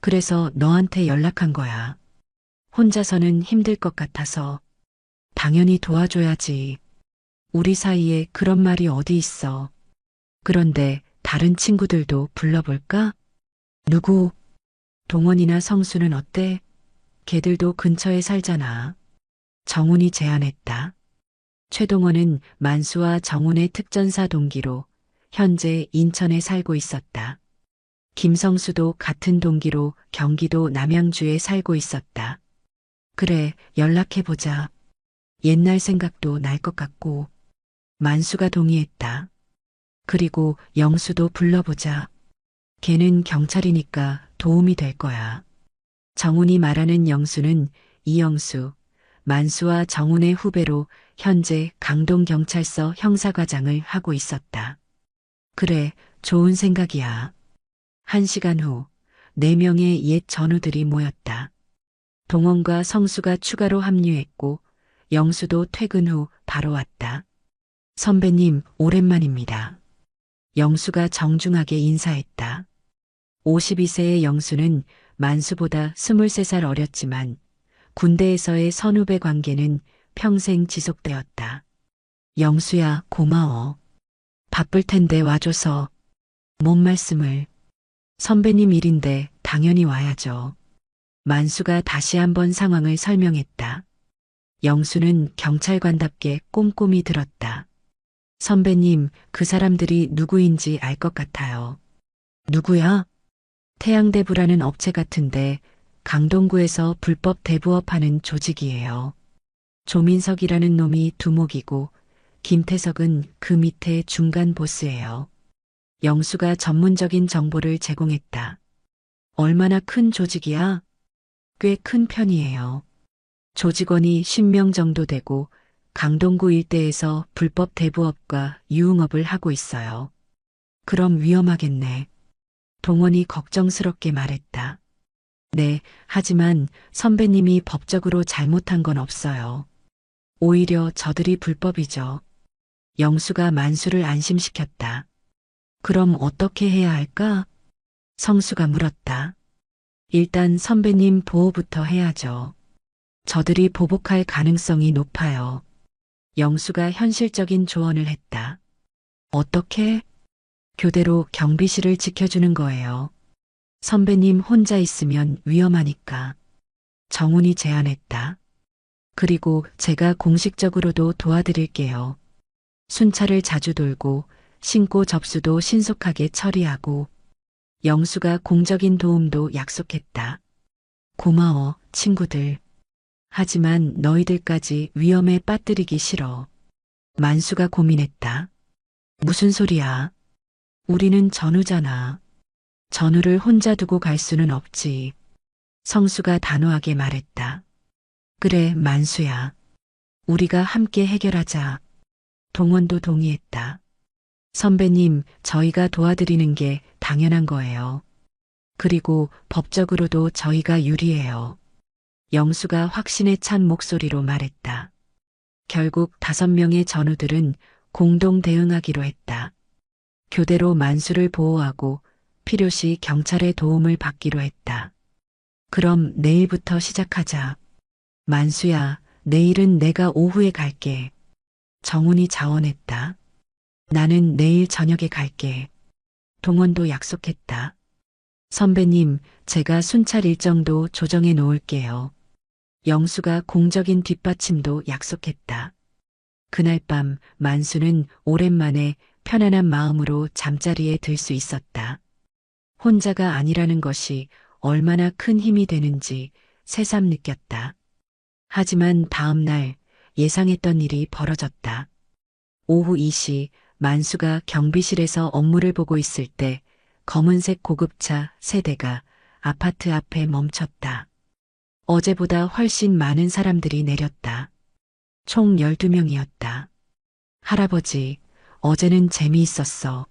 그래서 너한테 연락한 거야. 혼자서는 힘들 것 같아서. 당연히 도와줘야지. 우리 사이에 그런 말이 어디 있어. 그런데 다른 친구들도 불러볼까? 누구? 동원이나 성수는 어때? 걔들도 근처에 살잖아. 정훈이 제안했다. 최동원은 만수와 정훈의 특전사 동기로 현재 인천에 살고 있었다. 김성수도 같은 동기로 경기도 남양주에 살고 있었다. 그래, 연락해보자. 옛날 생각도 날 것 같고. 만수가 동의했다. 그리고 영수도 불러보자. 걔는 경찰이니까 도움이 될 거야. 정훈이 말하는 영수는 이영수, 만수와 정훈의 후배로 현재 강동경찰서 형사과장을 하고 있었다. 그래, 좋은 생각이야. 1시간 후, 4명의 옛 전우들이 모였다. 동원과 성수가 추가로 합류했고, 영수도 퇴근 후 바로 왔다. 선배님, 오랜만입니다. 영수가 정중하게 인사했다. 52세의 영수는 만수보다 23살 어렸지만 군대에서의 선후배 관계는 평생 지속되었다. 영수야, 고마워. 바쁠 텐데 와줘서. 뭔 말씀을. 선배님 일인데 당연히 와야죠. 만수가 다시 한번 상황을 설명했다. 영수는 경찰관답게 꼼꼼히 들었다. 선배님, 그 사람들이 누구인지 알 것 같아요. 누구야? 태양대부라는 업체 같은데 강동구에서 불법 대부업하는 조직이에요. 조민석이라는 놈이 두목이고 김태석은 그 밑에 중간 보스예요. 영수가 전문적인 정보를 제공했다. 얼마나 큰 조직이야? 꽤 큰 편이에요. 조직원이 10명 정도 되고 강동구 일대에서 불법 대부업과 유흥업을 하고 있어요. 그럼 위험하겠네. 동원이 걱정스럽게 말했다. 네, 하지만 선배님이 법적으로 잘못한 건 없어요. 오히려 저들이 불법이죠. 영수가 만수를 안심시켰다. 그럼 어떻게 해야 할까? 성수가 물었다. 일단 선배님 보호부터 해야죠. 저들이 보복할 가능성이 높아요. 영수가 현실적인 조언을 했다. 어떻게? 교대로 경비실을 지켜주는 거예요. 선배님 혼자 있으면 위험하니까. 정훈이 제안했다. 그리고 제가 공식적으로도 도와드릴게요. 순찰을 자주 돌고 신고 접수도 신속하게 처리하고. 영수가 공적인 도움도 약속했다. 고마워, 친구들. 하지만 너희들까지 위험에 빠뜨리기 싫어. 만수가 고민했다. 무슨 소리야? 우리는 전우잖아. 전우를 혼자 두고 갈 수는 없지. 성수가 단호하게 말했다. 그래, 만수야. 우리가 함께 해결하자. 동원도 동의했다. 선배님, 저희가 도와드리는 게 당연한 거예요. 그리고 법적으로도 저희가 유리해요. 영수가 확신에 찬 목소리로 말했다. 결국 5명의 전우들은 공동 대응하기로 했다. 교대로 만수를 보호하고 필요시 경찰의 도움을 받기로 했다. 그럼 내일부터 시작하자. 만수야, 내일은 내가 오후에 갈게. 정훈이 자원했다. 나는 내일 저녁에 갈게. 동원도 약속했다. 선배님, 제가 순찰 일정도 조정해 놓을게요. 영수가 공적인 뒷받침도 약속했다. 그날 밤 만수는 오랜만에 편안한 마음으로 잠자리에 들 수 있었다. 혼자가 아니라는 것이 얼마나 큰 힘이 되는지 새삼 느꼈다. 하지만 다음 날 예상했던 일이 벌어졌다. 오후 2시 만수가 경비실에서 업무를 보고 있을 때 검은색 고급차 3대가 아파트 앞에 멈췄다. 어제보다 훨씬 많은 사람들이 내렸다. 총 12명이었다. 할아버지, 어제는 재미있었어.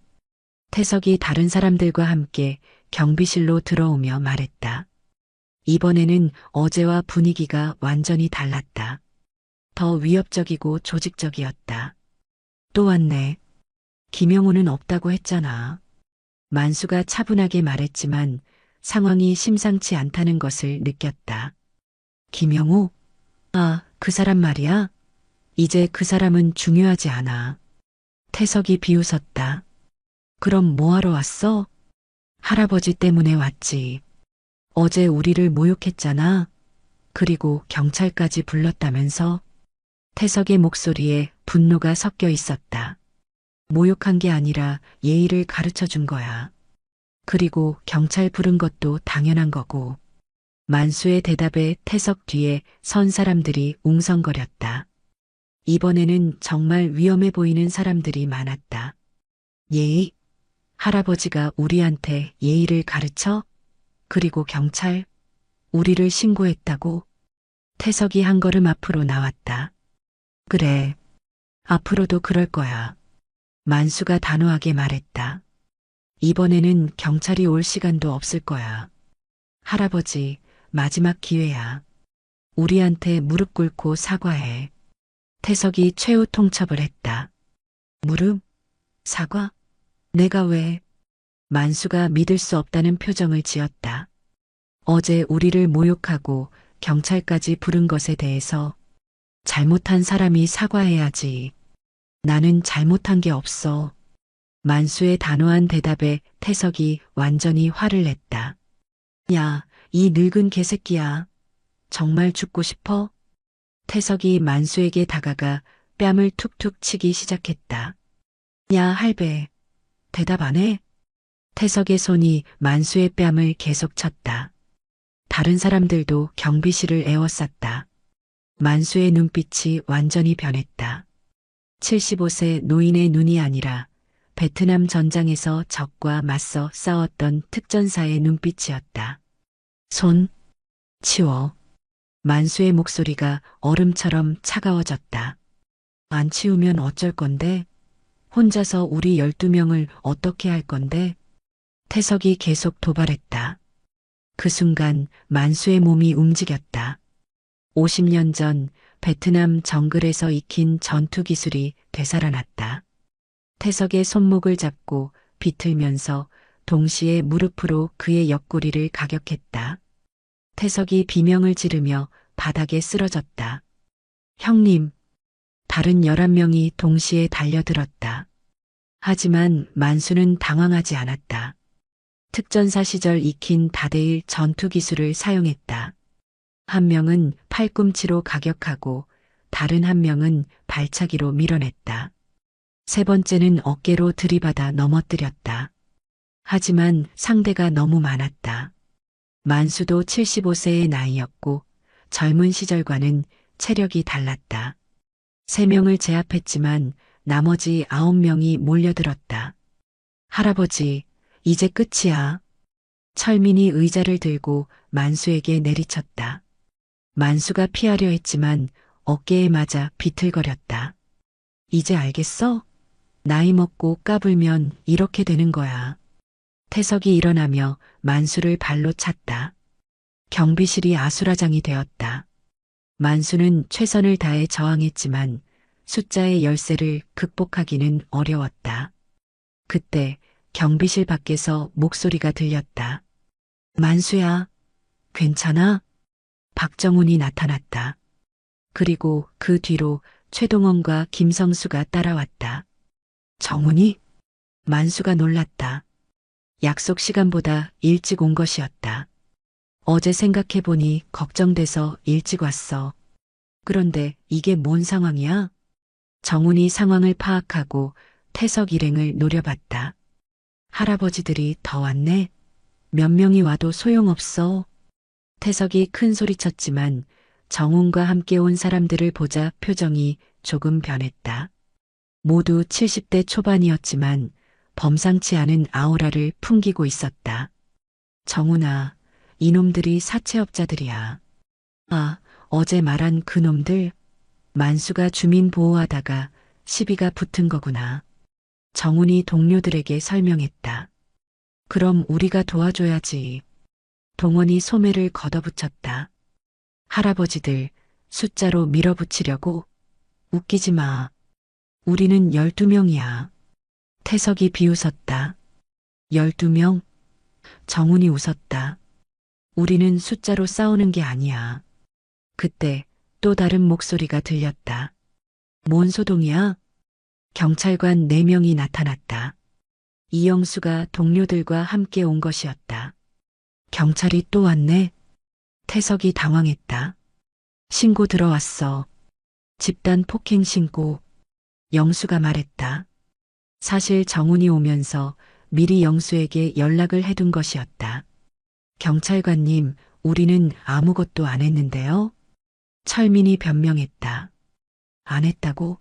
태석이 다른 사람들과 함께 경비실로 들어오며 말했다. 이번에는 어제와 분위기가 완전히 달랐다. 더 위협적이고 조직적이었다. 또 왔네. 김영호는 없다고 했잖아. 만수가 차분하게 말했지만 상황이 심상치 않다는 것을 느꼈다. 김영호? 아, 그 사람 말이야? 이제 그 사람은 중요하지 않아. 태석이 비웃었다. 그럼 뭐하러 왔어? 할아버지 때문에 왔지. 어제 우리를 모욕했잖아. 그리고 경찰까지 불렀다면서? 태석의 목소리에 분노가 섞여 있었다. 모욕한 게 아니라 예의를 가르쳐 준 거야. 그리고 경찰 부른 것도 당연한 거고. 만수의 대답에 태석 뒤에 선 사람들이 웅성거렸다. 이번에는 정말 위험해 보이는 사람들이 많았다. 예의? 할아버지가 우리한테 예의를 가르쳐? 그리고 경찰? 우리를 신고했다고? 태석이 한 걸음 앞으로 나왔다. 그래. 앞으로도 그럴 거야. 만수가 단호하게 말했다. 이번에는 경찰이 올 시간도 없을 거야. 할아버지, 마지막 기회야. 우리한테 무릎 꿇고 사과해. 태석이 최후 통첩을 했다. 무릎? 사과? 내가 왜? 만수가 믿을 수 없다는 표정을 지었다. 어제 우리를 모욕하고 경찰까지 부른 것에 대해서 잘못한 사람이 사과해야지. 나는 잘못한 게 없어. 만수의 단호한 대답에 태석이 완전히 화를 냈다. 야, 이 늙은 개새끼야. 정말 죽고 싶어? 태석이 만수에게 다가가 뺨을 툭툭 치기 시작했다. 야, 할배. 대답 안 해? 태석의 손이 만수의 뺨을 계속 쳤다. 다른 사람들도 경비실을 에워쌌다. 만수의 눈빛이 완전히 변했다. 75세 노인의 눈이 아니라 베트남 전장에서 적과 맞서 싸웠던 특전사의 눈빛이었다. 손, 치워. 만수의 목소리가 얼음처럼 차가워졌다. 안 치우면 어쩔 건데? 혼자서 우리 12명을 어떻게 할 건데? 태석이 계속 도발했다. 그 순간 만수의 몸이 움직였다. 50년 전 베트남 정글에서 익힌 전투 기술이 되살아났다. 태석의 손목을 잡고 비틀면서 동시에 무릎으로 그의 옆구리를 가격했다. 태석이 비명을 지르며 바닥에 쓰러졌다. 형님, 다른 11명이 동시에 달려들었다. 하지만 만수는 당황하지 않았다. 특전사 시절 익힌 다대일 전투 기술을 사용했다. 한 명은 팔꿈치로 가격하고 다른 한 명은 발차기로 밀어냈다. 세 번째는 어깨로 들이받아 넘어뜨렸다. 하지만 상대가 너무 많았다. 만수도 75세의 나이였고 젊은 시절과는 체력이 달랐다. 3명을 제압했지만 나머지 9명이 몰려들었다. 할아버지, 이제 끝이야. 철민이 의자를 들고 만수에게 내리쳤다. 만수가 피하려 했지만 어깨에 맞아 비틀거렸다. 이제 알겠어? 나이 먹고 까불면 이렇게 되는 거야. 태석이 일어나며 만수를 발로 찼다. 경비실이 아수라장이 되었다. 만수는 최선을 다해 저항했지만 숫자의 열쇠를 극복하기는 어려웠다. 그때 경비실 밖에서 목소리가 들렸다. 만수야, 괜찮아? 박정훈이 나타났다. 그리고 그 뒤로 최동원과 김성수가 따라왔다. 정훈이? 만수가 놀랐다. 약속 시간보다 일찍 온 것이었다. 어제 생각해보니 걱정돼서 일찍 왔어. 그런데 이게 뭔 상황이야? 정훈이 상황을 파악하고 태석 일행을 노려봤다. 할아버지들이 더 왔네? 몇 명이 와도 소용없어. 태석이 큰 소리쳤지만 정훈과 함께 온 사람들을 보자 표정이 조금 변했다. 모두 70대 초반이었지만 범상치 않은 아우라를 풍기고 있었다. 정훈아, 이놈들이 사채업자들이야. 아, 어제 말한 그놈들? 만수가 주민 보호하다가 시비가 붙은 거구나. 정훈이 동료들에게 설명했다. 그럼 우리가 도와줘야지. 동원이 소매를 걷어붙였다. 할아버지들 숫자로 밀어붙이려고? 웃기지 마. 우리는 12명이야. 태석이 비웃었다. 12명? 정훈이 웃었다. 우리는 숫자로 싸우는 게 아니야. 그때 또 다른 목소리가 들렸다. 뭔 소동이야? 경찰관 4명이 나타났다. 이영수가 동료들과 함께 온 것이었다. 경찰이 또 왔네? 태석이 당황했다. 신고 들어왔어. 집단 폭행 신고. 영수가 말했다. 사실 정훈이 오면서 미리 영수에게 연락을 해둔 것이었다. 경찰관님, 우리는 아무것도 안 했는데요? 철민이 변명했다. 안 했다고?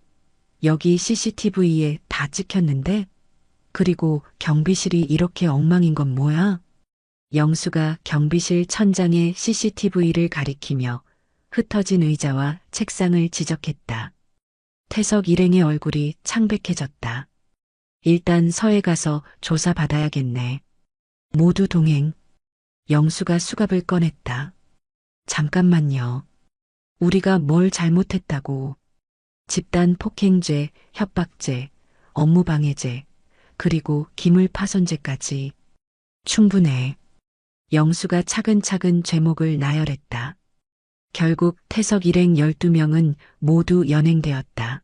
여기 CCTV에 다 찍혔는데? 그리고 경비실이 이렇게 엉망인 건 뭐야? 영수가 경비실 천장에 CCTV를 가리키며 흩어진 의자와 책상을 지적했다. 태석 일행의 얼굴이 창백해졌다. 일단 서에 가서 조사받아야겠네. 모두 동행. 영수가 수갑을 꺼냈다. 잠깐만요. 우리가 뭘 잘못했다고. 집단 폭행죄, 협박죄, 업무방해죄, 그리고 기물파손죄까지. 충분해. 영수가 차근차근 죄목을 나열했다. 결국 태석 일행 12명은 모두 연행되었다.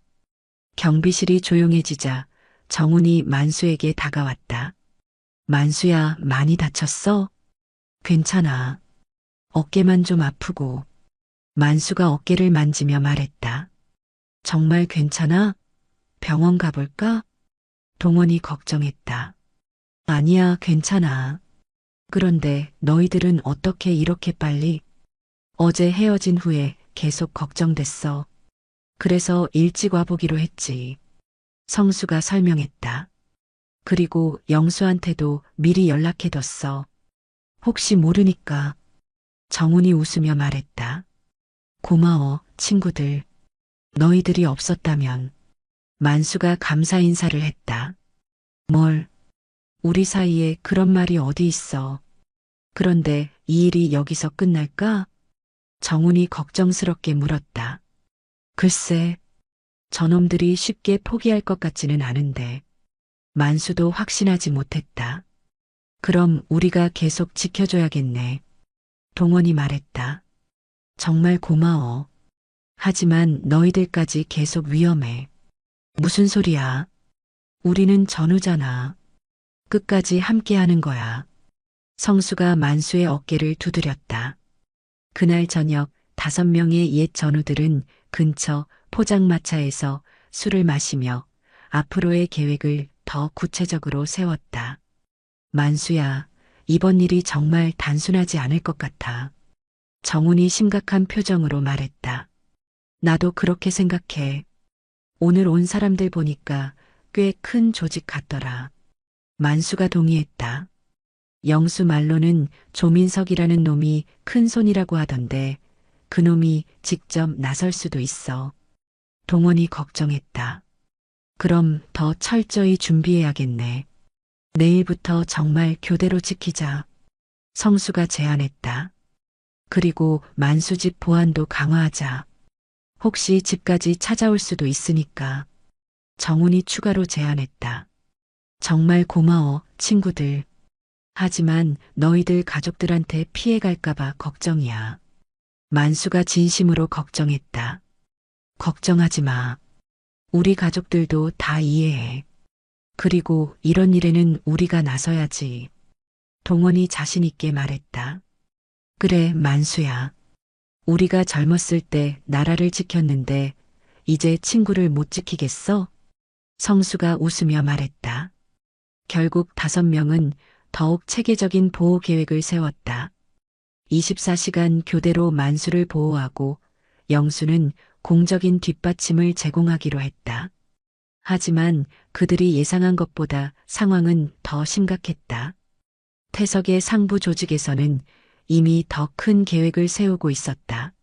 경비실이 조용해지자 정훈이 만수에게 다가왔다. 만수야, 많이 다쳤어? 괜찮아. 어깨만 좀 아프고. 만수가 어깨를 만지며 말했다. 정말 괜찮아? 병원 가볼까? 동원이 걱정했다. 아니야, 괜찮아. 그런데 너희들은 어떻게 이렇게 빨리? 어제 헤어진 후에 계속 걱정됐어. 그래서 일찍 와보기로 했지. 성수가 설명했다. 그리고 영수한테도 미리 연락해뒀어. 혹시 모르니까. 정훈이 웃으며 말했다. 고마워, 친구들. 너희들이 없었다면. 만수가 감사 인사를 했다. 뭘? 우리 사이에 그런 말이 어디 있어. 그런데 이 일이 여기서 끝날까? 정훈이 걱정스럽게 물었다. 글쎄, 저놈들이 쉽게 포기할 것 같지는 않은데. 만수도 확신하지 못했다. 그럼 우리가 계속 지켜줘야겠네. 동원이 말했다. 정말 고마워. 하지만 너희들까지 계속 위험해. 무슨 소리야? 우리는 전우잖아. 끝까지 함께하는 거야. 성수가 만수의 어깨를 두드렸다. 그날 저녁 5명의 옛 전우들은 근처 포장마차에서 술을 마시며 앞으로의 계획을 더 구체적으로 세웠다. 만수야, 이번 일이 정말 단순하지 않을 것 같아. 정훈이 심각한 표정으로 말했다. 나도 그렇게 생각해. 오늘 온 사람들 보니까 꽤 큰 조직 같더라. 만수가 동의했다. 영수 말로는 조민석이라는 놈이 큰 손이라고 하던데 그놈이 직접 나설 수도 있어. 동원이 걱정했다. 그럼 더 철저히 준비해야겠네. 내일부터 정말 교대로 지키자. 성수가 제안했다. 그리고 만수집 보안도 강화하자. 혹시 집까지 찾아올 수도 있으니까. 정훈이 추가로 제안했다. 정말 고마워, 친구들. 하지만 너희들 가족들한테 피해 갈까봐 걱정이야. 만수가 진심으로 걱정했다. 걱정하지 마. 우리 가족들도 다 이해해. 그리고 이런 일에는 우리가 나서야지. 동원이 자신있게 말했다. 그래, 만수야. 우리가 젊었을 때 나라를 지켰는데 이제 친구를 못 지키겠어? 성수가 웃으며 말했다. 결국 5명은 더욱 체계적인 보호 계획을 세웠다. 24시간 교대로 만수를 보호하고 영수는 공적인 뒷받침을 제공하기로 했다. 하지만 그들이 예상한 것보다 상황은 더 심각했다. 태석의 상부 조직에서는 이미 더 큰 계획을 세우고 있었다.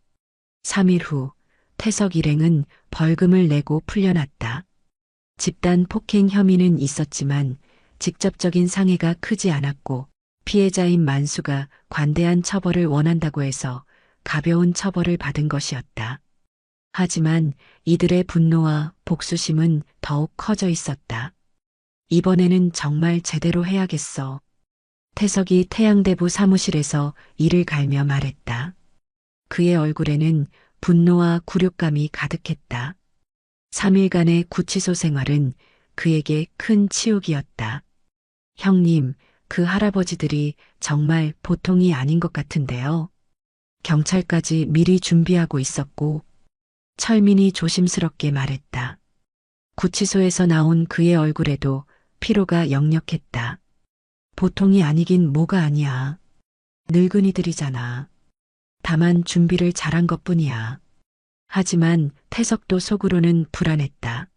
3일 후 태석 일행은 벌금을 내고 풀려났다. 집단 폭행 혐의는 있었지만 직접적인 상해가 크지 않았고 피해자인 만수가 관대한 처벌을 원한다고 해서 가벼운 처벌을 받은 것이었다. 하지만 이들의 분노와 복수심은 더욱 커져 있었다. 이번에는 정말 제대로 해야겠어. 태석이 태양대부 사무실에서 이를 갈며 말했다. 그의 얼굴에는 분노와 굴욕감이 가득했다. 3일간의 구치소 생활은 그에게 큰 치욕이었다. 형님, 그 할아버지들이 정말 보통이 아닌 것 같은데요. 경찰까지 미리 준비하고 있었고, 철민이 조심스럽게 말했다. 구치소에서 나온 그의 얼굴에도 피로가 역력했다. 보통이 아니긴 뭐가 아니야. 늙은이들이잖아. 다만 준비를 잘한 것뿐이야. 하지만 태석도 속으로는 불안했다.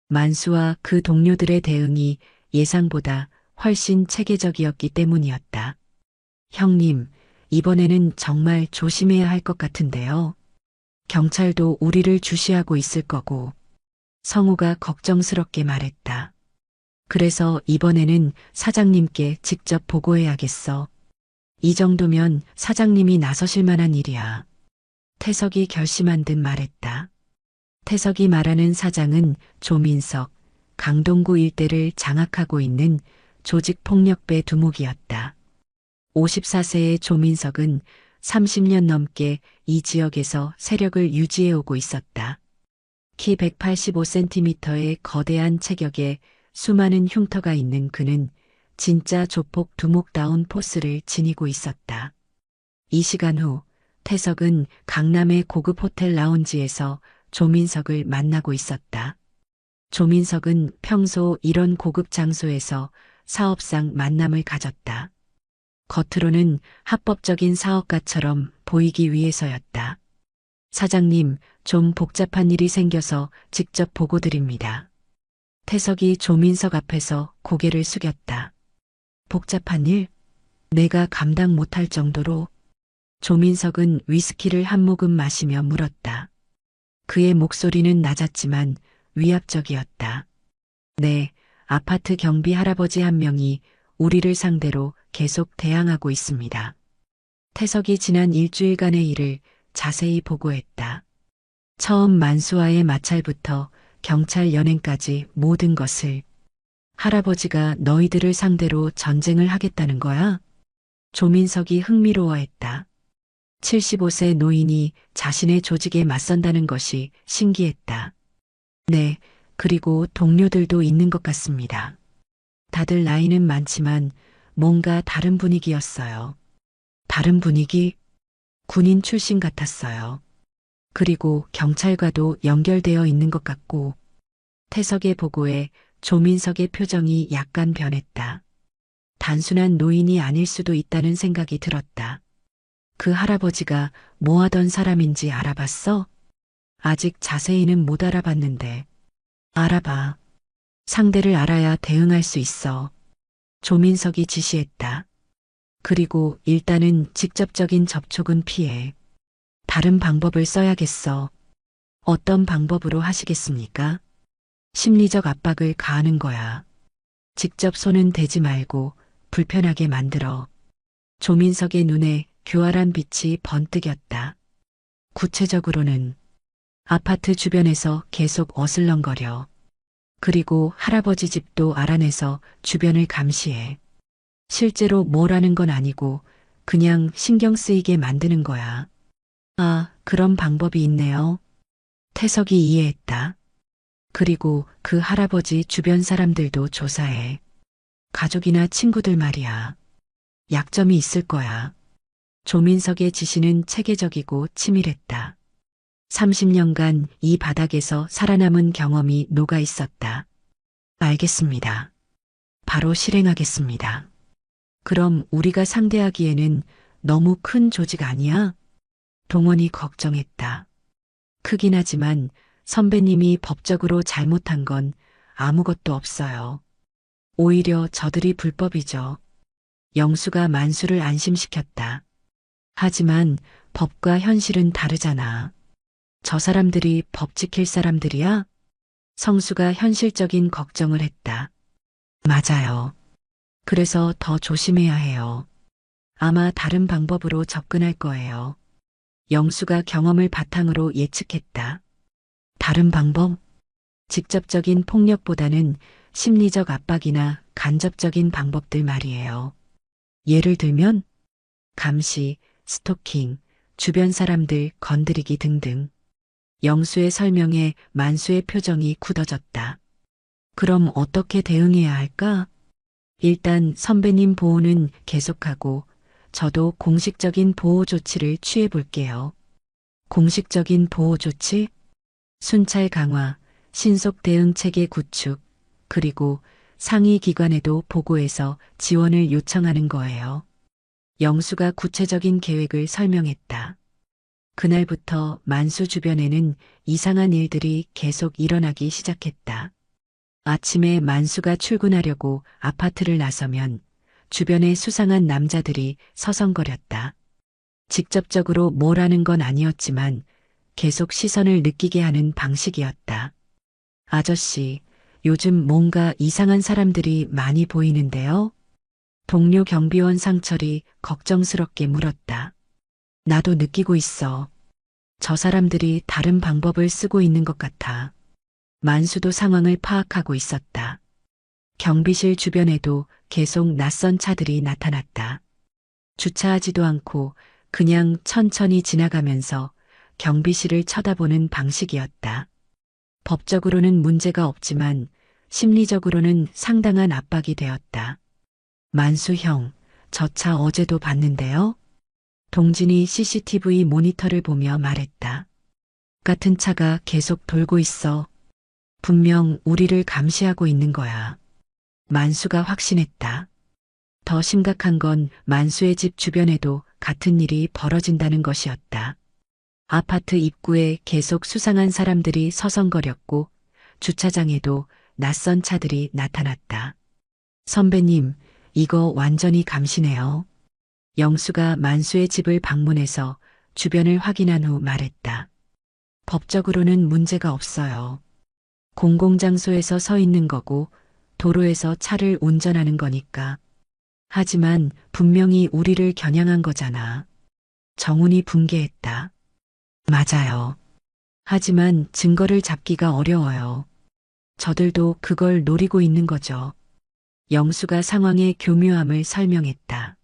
만수와 그 동료들의 대응이 예상보다 훨씬 체계적이었기 때문이었다. 형님, 이번에는 정말 조심해야 할 것 같은데요. 경찰도 우리를 주시하고 있을 거고. 성우가 걱정스럽게 말했다. 그래서 이번에는 사장님께 직접 보고해야겠어. 이 정도면 사장님이 나서실 만한 일이야. 태석이 결심한 듯 말했다. 태석이 말하는 사장은 조민석, 강동구 일대를 장악하고 있는 조직폭력배 두목이었다. 54세의 조민석은 30년 넘게 이 지역에서 세력을 유지해오고 있었다. 키 185cm의 거대한 체격에 수많은 흉터가 있는 그는 진짜 조폭 두목다운 포스를 지니고 있었다. 이 시간 후 태석은 강남의 고급 호텔 라운지에서 조민석을 만나고 있었다. 조민석은 평소 이런 고급 장소에서 사업상 만남을 가졌다. 겉으로는 합법적인 사업가처럼 보이기 위해서였다. 사장님, 좀 복잡한 일이 생겨서 직접 보고드립니다. 태석이 조민석 앞에서 고개를 숙였다. 복잡한 일? 내가 감당 못할 정도로. 조민석은 위스키를 한 모금 마시며 물었다. 그의 목소리는 낮았지만 위압적이었다. 네, 아파트 경비 할아버지 한 명이 우리를 상대로 계속 대항하고 있습니다. 태석이 지난 일주일간의 일을 자세히 보고했다. 처음 만수와의 마찰부터 경찰 연행까지 모든 것을. 할아버지가 너희들을 상대로 전쟁을 하겠다는 거야? 조민석이 흥미로워했다. 75세 노인이 자신의 조직에 맞선다는 것이 신기했다. 네, 그리고 동료들도 있는 것 같습니다. 다들 나이는 많지만 뭔가 다른 분위기였어요. 다른 분위기? 군인 출신 같았어요. 그리고 경찰과도 연결되어 있는 것 같고. 태석의 보고에 조민석의 표정이 약간 변했다. 단순한 노인이 아닐 수도 있다는 생각이 들었다. 그 할아버지가 뭐 하던 사람인지 알아봤어? 아직 자세히는 못 알아봤는데. 알아봐. 상대를 알아야 대응할 수 있어. 조민석이 지시했다. 그리고 일단은 직접적인 접촉은 피해. 다른 방법을 써야겠어. 어떤 방법으로 하시겠습니까? 심리적 압박을 가하는 거야. 직접 손은 대지 말고 불편하게 만들어. 조민석의 눈에 교활한 빛이 번뜩였다. 구체적으로는 아파트 주변에서 계속 어슬렁거려. 그리고 할아버지 집도 알아내서 주변을 감시해. 실제로 뭘 하는 건 아니고 그냥 신경 쓰이게 만드는 거야. 아, 그런 방법이 있네요. 태석이 이해했다. 그리고 그 할아버지 주변 사람들도 조사해. 가족이나 친구들 말이야. 약점이 있을 거야. 조민석의 지시는 체계적이고 치밀했다. 30년간 이 바닥에서 살아남은 경험이 녹아 있었다. 알겠습니다. 바로 실행하겠습니다. 그럼 우리가 상대하기에는 너무 큰 조직 아니야? 동원이 걱정했다. 크긴 하지만 선배님이 법적으로 잘못한 건 아무것도 없어요. 오히려 저들이 불법이죠. 영수가 만수를 안심시켰다. 하지만 법과 현실은 다르잖아. 저 사람들이 법 지킬 사람들이야? 성수가 현실적인 걱정을 했다. 맞아요. 그래서 더 조심해야 해요. 아마 다른 방법으로 접근할 거예요. 영수가 경험을 바탕으로 예측했다. 다른 방법? 직접적인 폭력보다는 심리적 압박이나 간접적인 방법들 말이에요. 예를 들면 감시, 스토킹, 주변 사람들 건드리기 등등. 영수의 설명에 만수의 표정이 굳어졌다. 그럼 어떻게 대응해야 할까? 일단 선배님 보호는 계속하고 저도 공식적인 보호 조치를 취해 볼게요. 공식적인 보호 조치? 순찰 강화, 신속 대응 체계 구축, 그리고 상위 기관에도 보고해서 지원을 요청하는 거예요. 영수가 구체적인 계획을 설명했다. 그날부터 만수 주변에는 이상한 일들이 계속 일어나기 시작했다. 아침에 만수가 출근하려고 아파트를 나서면 주변에 수상한 남자들이 서성거렸다. 직접적으로 뭘 하는 건 아니었지만 계속 시선을 느끼게 하는 방식이었다. 아저씨, 요즘 뭔가 이상한 사람들이 많이 보이는데요? 동료 경비원 상철이 걱정스럽게 물었다. 나도 느끼고 있어. 저 사람들이 다른 방법을 쓰고 있는 것 같아. 만수도 상황을 파악하고 있었다. 경비실 주변에도 계속 낯선 차들이 나타났다. 주차하지도 않고 그냥 천천히 지나가면서 경비실을 쳐다보는 방식이었다. 법적으로는 문제가 없지만 심리적으로는 상당한 압박이 되었다. 만수 형, 저 차 어제도 봤는데요? 동진이 CCTV 모니터를 보며 말했다. 같은 차가 계속 돌고 있어. 분명 우리를 감시하고 있는 거야. 만수가 확신했다. 더 심각한 건 만수의 집 주변에도 같은 일이 벌어진다는 것이었다. 아파트 입구에 계속 수상한 사람들이 서성거렸고 주차장에도 낯선 차들이 나타났다. 선배님, 이거 완전히 감시네요. 영수가 만수의 집을 방문해서 주변을 확인한 후 말했다. 법적으로는 문제가 없어요. 공공장소에서 서 있는 거고 도로에서 차를 운전하는 거니까. 하지만 분명히 우리를 겨냥한 거잖아. 정훈이 분개했다. 맞아요. 하지만 증거를 잡기가 어려워요. 저들도 그걸 노리고 있는 거죠. 영수가 상황의 교묘함을 설명했다.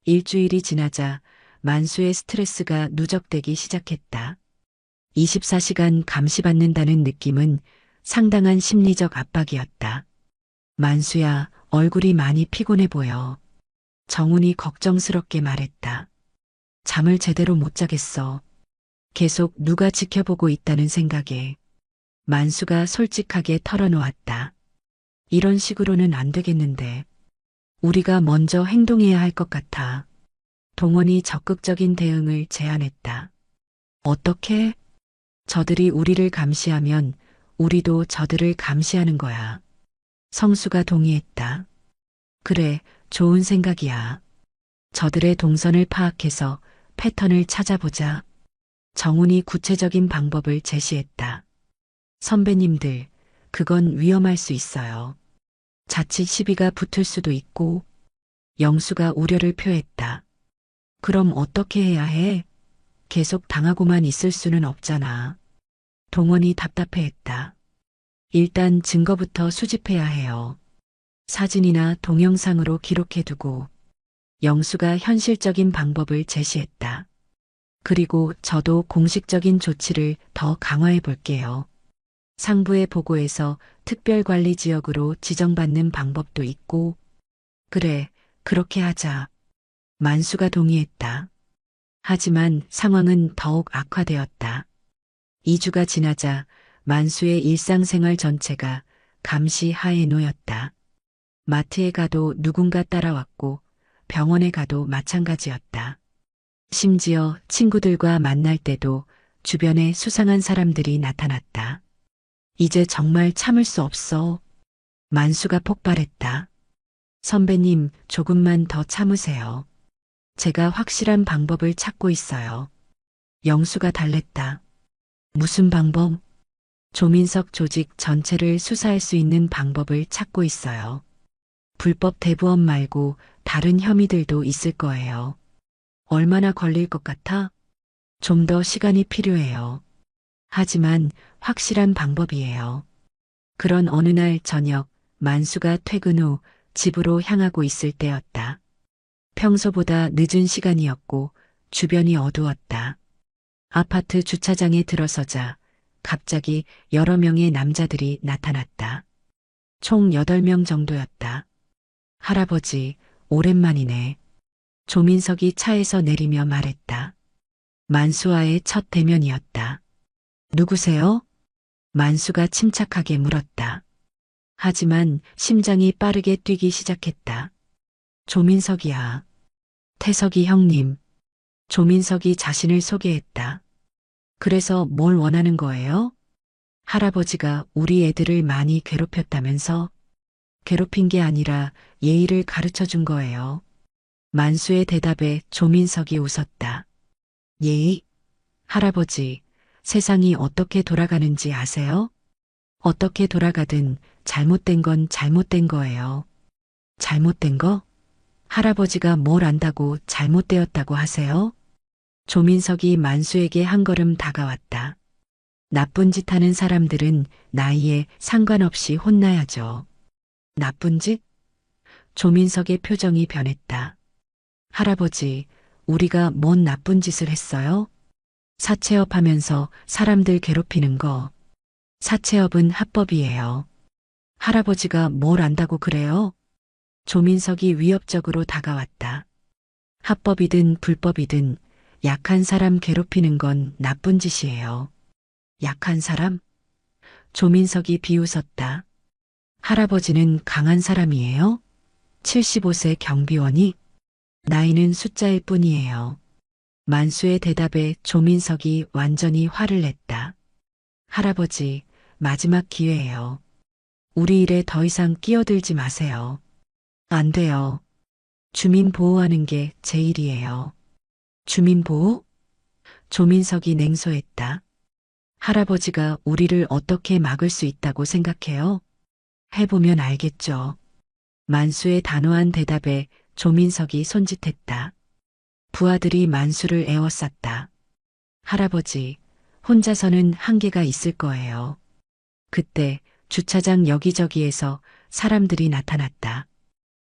일주일이 지나자 만수의 스트레스가 누적되기 시작했다. 24시간 감시받는다는 느낌은 상당한 심리적 압박이었다. 만수야, 얼굴이 많이 피곤해 보여. 정훈이 걱정스럽게 말했다. 잠을 제대로 못 자겠어. 계속 누가 지켜보고 있다는 생각에. 만수가 솔직하게 털어놓았다. 이런 식으로는 안 되겠는데. 우리가 먼저 행동해야 할 것 같아. 동원이 적극적인 대응을 제안했다. 어떻게? 저들이 우리를 감시하면 우리도 저들을 감시하는 거야. 성수가 동의했다. 그래, 좋은 생각이야. 저들의 동선을 파악해서 패턴을 찾아보자. 정훈이 구체적인 방법을 제시했다. 선배님들, 그건 위험할 수 있어요. 자칫 시비가 붙을 수도 있고. 영수가 우려를 표했다. 그럼 어떻게 해야 해? 계속 당하고만 있을 수는 없잖아. 동원이 답답해했다. 일단 증거부터 수집해야 해요. 사진이나 동영상으로 기록해두고. 영수가 현실적인 방법을 제시했다. 그리고 저도 공식적인 조치를 더 강화해 볼게요. 상부의 보고에서 특별관리지역으로 지정받는 방법도 있고. 그래, 그렇게 하자. 만수가 동의했다. 하지만 상황은 더욱 악화되었다. 2주가 지나자 만수의 일상생활 전체가 감시 하에 놓였다. 마트에 가도 누군가 따라왔고 병원에 가도 마찬가지였다. 심지어 친구들과 만날 때도 주변에 수상한 사람들이 나타났다. 이제 정말 참을 수 없어. 만수가 폭발했다. 선배님, 조금만 더 참으세요. 제가 확실한 방법을 찾고 있어요. 영수가 달랬다. 무슨 방법? 조민석 조직 전체를 수사할 수 있는 방법을 찾고 있어요. 불법 대부업 말고 다른 혐의들도 있을 거예요. 얼마나 걸릴 것 같아? 좀 더 시간이 필요해요. 하지만 확실한 방법이에요. 그런 어느 날 저녁 만수가 퇴근 후 집으로 향하고 있을 때였다. 평소보다 늦은 시간이었고 주변이 어두웠다. 아파트 주차장에 들어서자 갑자기 여러 명의 남자들이 나타났다. 총 8명 정도였다. 할아버지, 오랜만이네. 조민석이 차에서 내리며 말했다. 만수와의 첫 대면이었다. 누구세요? 만수가 침착하게 물었다. 하지만 심장이 빠르게 뛰기 시작했다. 조민석이야. 태석이 형님. 조민석이 자신을 소개했다. 그래서 뭘 원하는 거예요? 할아버지가 우리 애들을 많이 괴롭혔다면서? 괴롭힌 게 아니라 예의를 가르쳐 준 거예요. 만수의 대답에 조민석이 웃었다. 예의? 할아버지, 세상이 어떻게 돌아가는지 아세요? 어떻게 돌아가든 잘못된 건 잘못된 거예요. 잘못된 거? 할아버지가 뭘 안다고 잘못되었다고 하세요? 조민석이 만수에게 한 걸음 다가왔다. 나쁜 짓 하는 사람들은 나이에 상관없이 혼나야죠. 나쁜 짓? 조민석의 표정이 변했다. 할아버지, 우리가 뭔 나쁜 짓을 했어요? 사채업 하면서 사람들 괴롭히는 거. 사채업은 합법이에요. 할아버지가 뭘 안다고 그래요? 조민석이 위협적으로 다가왔다. 합법이든 불법이든 약한 사람 괴롭히는 건 나쁜 짓이에요. 약한 사람? 조민석이 비웃었다. 할아버지는 강한 사람이에요? 75세 경비원이? 나이는 숫자일 뿐이에요. 만수의 대답에 조민석이 완전히 화를 냈다. 할아버지, 마지막 기회예요. 우리 일에 더 이상 끼어들지 마세요. 안 돼요. 주민 보호하는 게 제 일이에요. 주민 보호? 조민석이 냉소했다. 할아버지가 우리를 어떻게 막을 수 있다고 생각해요? 해보면 알겠죠. 만수의 단호한 대답에 조민석이 손짓했다. 부하들이 만수를 에워쌌다. 할아버지, 혼자서는 한계가 있을 거예요. 그때 주차장 여기저기에서 사람들이 나타났다.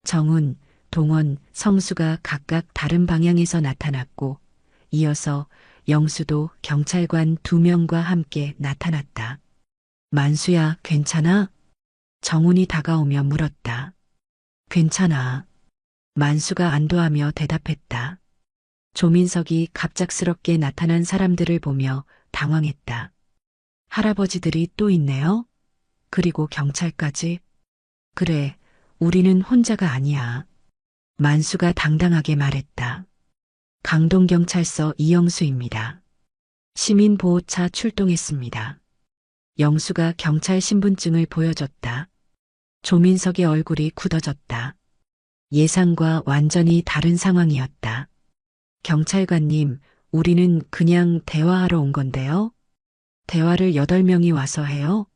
정훈, 동원, 성수가 각각 다른 방향에서 나타났고, 이어서 영수도 경찰관 2명과 함께 나타났다. 만수야, 괜찮아? 정훈이 다가오며 물었다. 괜찮아. 만수가 안도하며 대답했다. 조민석이 갑작스럽게 나타난 사람들을 보며 당황했다. 할아버지들이 또 있네요? 그리고 경찰까지? 그래, 우리는 혼자가 아니야. 만수가 당당하게 말했다. 강동경찰서 이영수입니다. 시민보호차 출동했습니다. 영수가 경찰 신분증을 보여줬다. 조민석의 얼굴이 굳어졌다. 예상과 완전히 다른 상황이었다. 경찰관님, 우리는 그냥 대화하러 온 건데요. 대화를 8명이 와서 해요?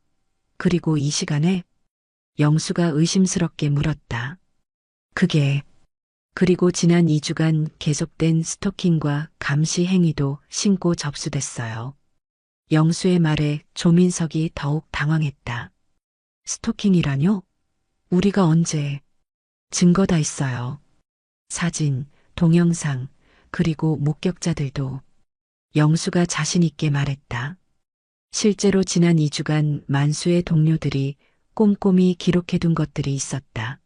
그리고 이 시간에 영수가 의심스럽게 물었다. 그게, 그리고 지난 2주간 계속된 스토킹과 감시 행위도 신고 접수됐어요. 영수의 말에 조민석이 더욱 당황했다. 스토킹이라뇨? 우리가 언제? 증거 다 있어요. 사진, 동영상, 그리고 목격자들도. 영수가 자신 있게 말했다. 실제로 지난 2주간 만수의 동료들이 꼼꼼히 기록해둔 것들이 있었다.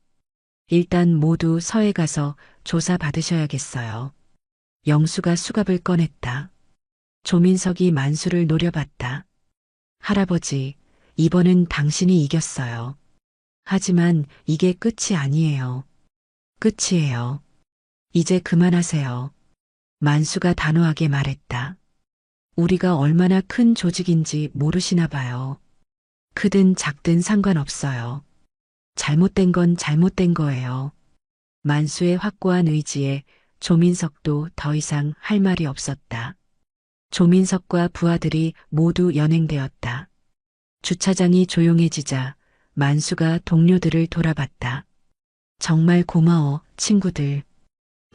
일단 모두 서에 가서 조사 받으셔야겠어요. 영수가 수갑을 꺼냈다. 조민석이 만수를 노려봤다. 할아버지, 이번은 당신이 이겼어요. 하지만 이게 끝이 아니에요. 끝이에요. 이제 그만하세요. 만수가 단호하게 말했다. 우리가 얼마나 큰 조직인지 모르시나 봐요. 크든 작든 상관없어요. 잘못된 건 잘못된 거예요. 만수의 확고한 의지에 조민석도 더 이상 할 말이 없었다. 조민석과 부하들이 모두 연행되었다. 주차장이 조용해지자 만수가 동료들을 돌아봤다. 정말 고마워, 친구들.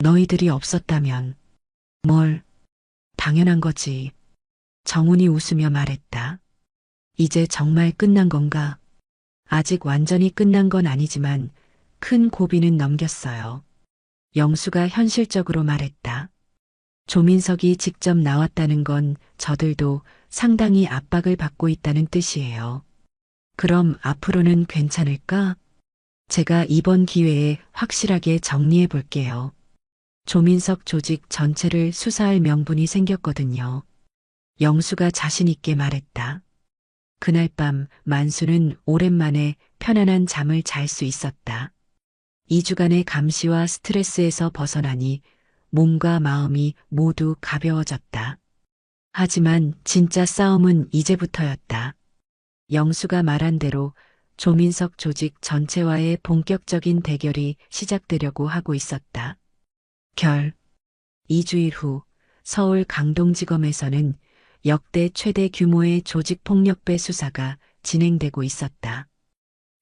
너희들이 없었다면. 뭘, 당연한 거지. 정훈이 웃으며 말했다. 이제 정말 끝난 건가? 아직 완전히 끝난 건 아니지만 큰 고비는 넘겼어요. 영수가 현실적으로 말했다. 조민석이 직접 나왔다는 건 저들도 상당히 압박을 받고 있다는 뜻이에요. 그럼 앞으로는 괜찮을까? 제가 이번 기회에 확실하게 정리해 볼게요. 조민석 조직 전체를 수사할 명분이 생겼거든요. 영수가 자신 있게 말했다. 그날 밤 만수는 오랜만에 편안한 잠을 잘 수 있었다. 2주간의 감시와 스트레스에서 벗어나니 몸과 마음이 모두 가벼워졌다. 하지만 진짜 싸움은 이제부터였다. 영수가 말한 대로 조민석 조직 전체와의 본격적인 대결이 시작되려고 하고 있었다. 2주일 후 서울 강동지검에서는 역대 최대 규모의 조직폭력배 수사가 진행되고 있었다.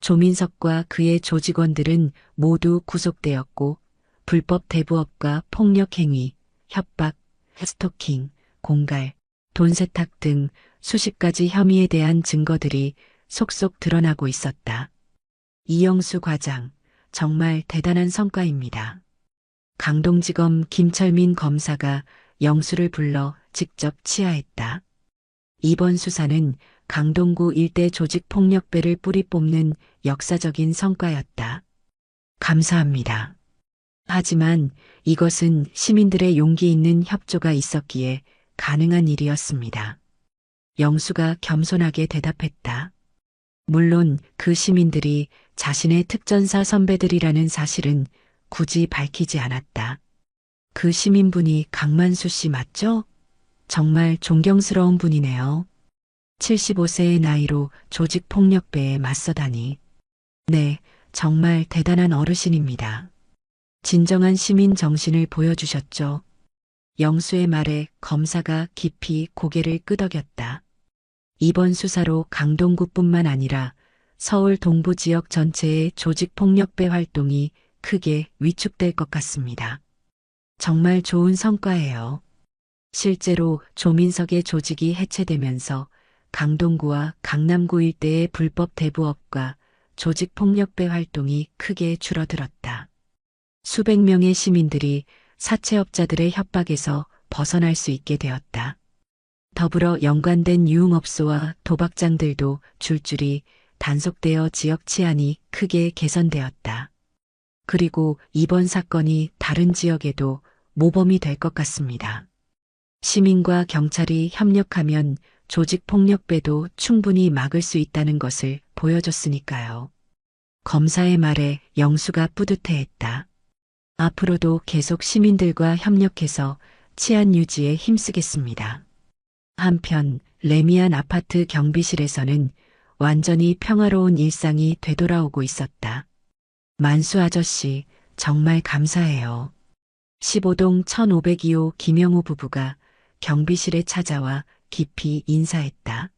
조민석과 그의 조직원들은 모두 구속되었고 불법 대부업과 폭력행위, 협박, 스토킹, 공갈, 돈 세탁 등 수십 가지 혐의에 대한 증거들이 속속 드러나고 있었다. 이영수 과장, 정말 대단한 성과입니다. 강동지검 김철민 검사가 영수를 불러 직접 치하했다. 이번 수사는 강동구 일대 조직폭력배를 뿌리 뽑는 역사적인 성과였다. 감사합니다. 하지만 이것은 시민들의 용기 있는 협조가 있었기에 가능한 일이었습니다. 영수가 겸손하게 대답했다. 물론 그 시민들이 자신의 특전사 선배들이라는 사실은 굳이 밝히지 않았다. 그 시민분이 강만수 씨 맞죠? 정말 존경스러운 분이네요. 75세의 나이로 조직폭력배에 맞서다니. 네, 정말 대단한 어르신입니다. 진정한 시민 정신을 보여주셨죠. 영수의 말에 검사가 깊이 고개를 끄덕였다. 이번 수사로 강동구뿐만 아니라 서울 동부 지역 전체의 조직폭력배 활동이 크게 위축될 것 같습니다. 정말 좋은 성과예요. 실제로 조민석의 조직이 해체되면서 강동구와 강남구 일대의 불법 대부업과 조직폭력배 활동이 크게 줄어들었다. 수백 명의 시민들이 사채업자들의 협박에서 벗어날 수 있게 되었다. 더불어 연관된 유흥업소와 도박장들도 줄줄이 단속되어 지역 치안이 크게 개선되었다. 그리고 이번 사건이 다른 지역에도 모범이 될 것 같습니다. 시민과 경찰이 협력하면 조직폭력배도 충분히 막을 수 있다는 것을 보여줬으니까요. 검사의 말에 영수가 뿌듯해했다. 앞으로도 계속 시민들과 협력해서 치안 유지에 힘쓰겠습니다. 한편 레미안 아파트 경비실에서는 완전히 평화로운 일상이 되돌아오고 있었다. 만수 아저씨, 정말 감사해요. 15동 1502호 김영우 부부가 경비실에 찾아와 깊이 인사했다.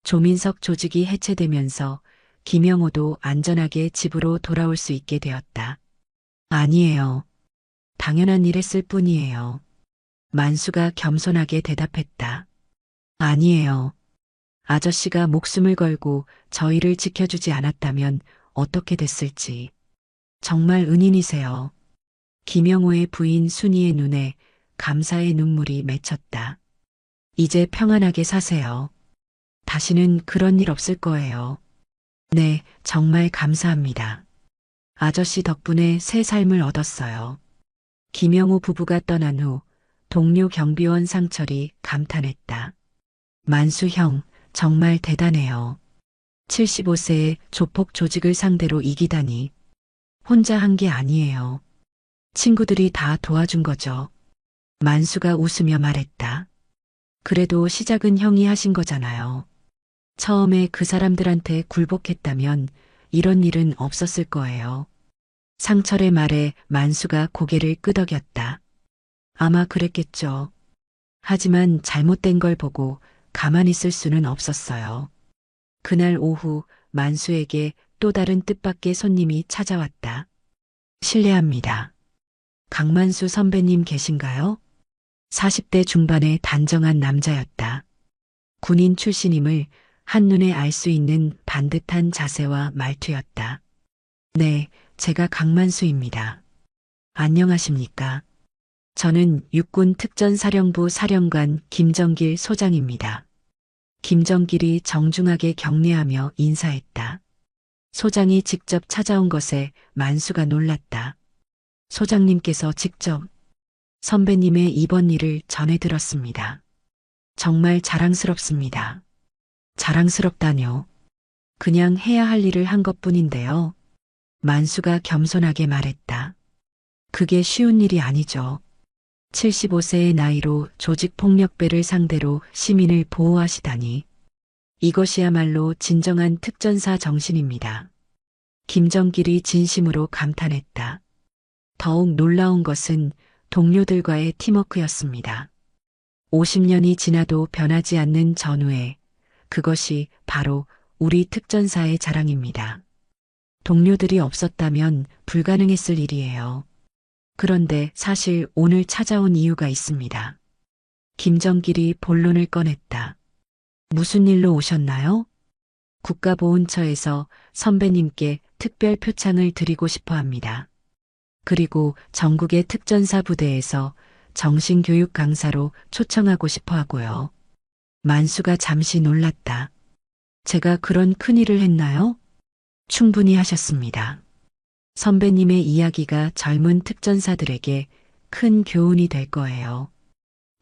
조민석 조직이 해체되면서 김영호도 안전하게 집으로 돌아올 수 있게 되었다. 아니에요. 당연한 일했을 뿐이에요. 만수가 겸손하게 대답했다. 아니에요. 아저씨가 목숨을 걸고 저희를 지켜주지 않았다면 어떻게 됐을지. 정말 은인이세요. 김영호의 부인 순이의 눈에 감사의 눈물이 맺혔다. 이제 평안하게 사세요. 다시는 그런 일 없을 거예요. 네, 정말 감사합니다. 아저씨 덕분에 새 삶을 얻었어요. 김영호 부부가 떠난 후 동료 경비원 상철이 감탄했다. 만수 형, 정말 대단해요. 75세의 조폭 조직을 상대로 이기다니. 혼자 한 게 아니에요. 친구들이 다 도와준 거죠. 만수가 웃으며 말했다. 그래도 시작은 형이 하신 거잖아요. 처음에 그 사람들한테 굴복했다면 이런 일은 없었을 거예요. 상철의 말에 만수가 고개를 끄덕였다. 아마 그랬겠죠. 하지만 잘못된 걸 보고 가만히 있을 수는 없었어요. 그날 오후 만수에게 또 다른 뜻밖의 손님이 찾아왔다. 실례합니다. 강만수 선배님 계신가요? 40대 중반의 단정한 남자였다. 군인 출신임을 한눈에 알 수 있는 반듯한 자세와 말투였다. 네, 제가 강만수입니다. 안녕하십니까? 저는 육군 특전사령부 사령관 김정길 소장입니다. 김정길이 정중하게 경례하며 인사했다. 소장이 직접 찾아온 것에 만수가 놀랐다. 소장님께서 직접 선배님의 이번 일을 전해 들었습니다. 정말 자랑스럽습니다. 자랑스럽다뇨. 그냥 해야 할 일을 한 것뿐인데요. 만수가 겸손하게 말했다. 그게 쉬운 일이 아니죠. 75세의 나이로 조직폭력배를 상대로 시민을 보호하시다니. 이것이야말로 진정한 특전사 정신입니다. 김정길이 진심으로 감탄했다. 더욱 놀라운 것은 동료들과의 팀워크였습니다. 50년이 지나도 변하지 않는 전우애, 그것이 바로 우리 특전사의 자랑입니다. 동료들이 없었다면 불가능했을 일이에요. 그런데 사실 오늘 찾아온 이유가 있습니다. 김정길이 본론을 꺼냈다. 무슨 일로 오셨나요? 국가보훈처에서 선배님께 특별 표창을 드리고 싶어 합니다. 그리고 전국의 특전사 부대에서 정신교육 강사로 초청하고 싶어 하고요. 만수가 잠시 놀랐다. 제가 그런 큰일을 했나요? 충분히 하셨습니다. 선배님의 이야기가 젊은 특전사들에게 큰 교훈이 될 거예요.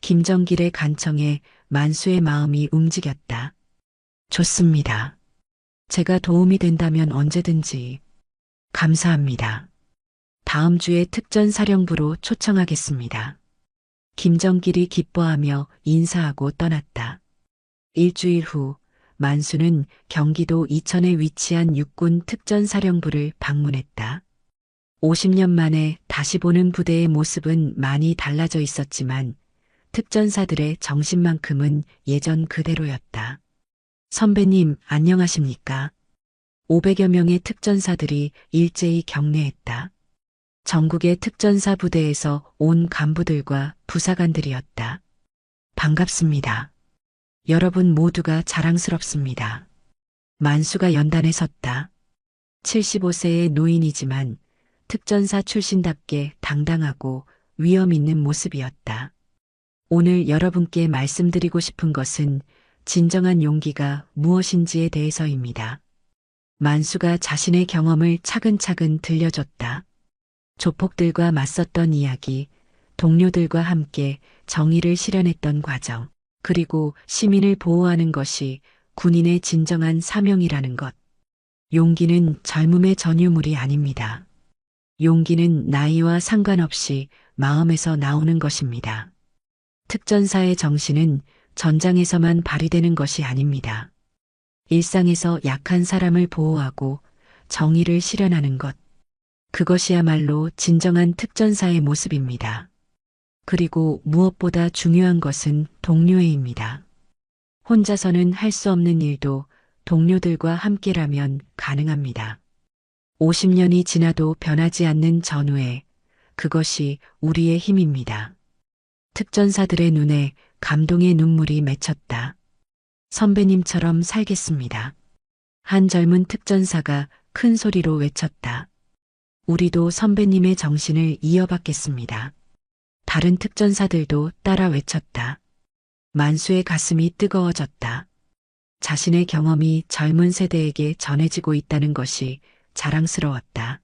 김정길의 간청에 만수의 마음이 움직였다. 좋습니다. 제가 도움이 된다면 언제든지. 감사합니다. 다음 주에 특전사령부로 초청하겠습니다. 김정길이 기뻐하며 인사하고 떠났다. 일주일 후 만수는 경기도 이천에 위치한 육군 특전사령부를 방문했다. 50년 만에 다시 보는 부대의 모습은 많이 달라져 있었지만 특전사들의 정신만큼은 예전 그대로였다. 선배님, 안녕하십니까? 500여 명의 특전사들이 일제히 경례했다. 전국의 특전사 부대에서 온 간부들과 부사관들이었다. 반갑습니다. 여러분 모두가 자랑스럽습니다. 만수가 연단에 섰다. 75세의 노인이지만 특전사 출신답게 당당하고 위엄 있는 모습이었다. 오늘 여러분께 말씀드리고 싶은 것은 진정한 용기가 무엇인지에 대해서입니다. 만수가 자신의 경험을 차근차근 들려줬다. 조폭들과 맞섰던 이야기, 동료들과 함께 정의를 실현했던 과정, 그리고 시민을 보호하는 것이 군인의 진정한 사명이라는 것. 용기는 젊음의 전유물이 아닙니다. 용기는 나이와 상관없이 마음에서 나오는 것입니다. 특전사의 정신은 전장에서만 발휘되는 것이 아닙니다. 일상에서 약한 사람을 보호하고 정의를 실현하는 것. 그것이야말로 진정한 특전사의 모습입니다. 그리고 무엇보다 중요한 것은 동료애입니다. 혼자서는 할 수 없는 일도 동료들과 함께라면 가능합니다. 50년이 지나도 변하지 않는 전우애, 그것이 우리의 힘입니다. 특전사들의 눈에 감동의 눈물이 맺혔다. 선배님처럼 살겠습니다. 한 젊은 특전사가 큰 소리로 외쳤다. 우리도 선배님의 정신을 이어받겠습니다. 다른 특전사들도 따라 외쳤다. 만수의 가슴이 뜨거워졌다. 자신의 경험이 젊은 세대에게 전해지고 있다는 것이 자랑스러웠다.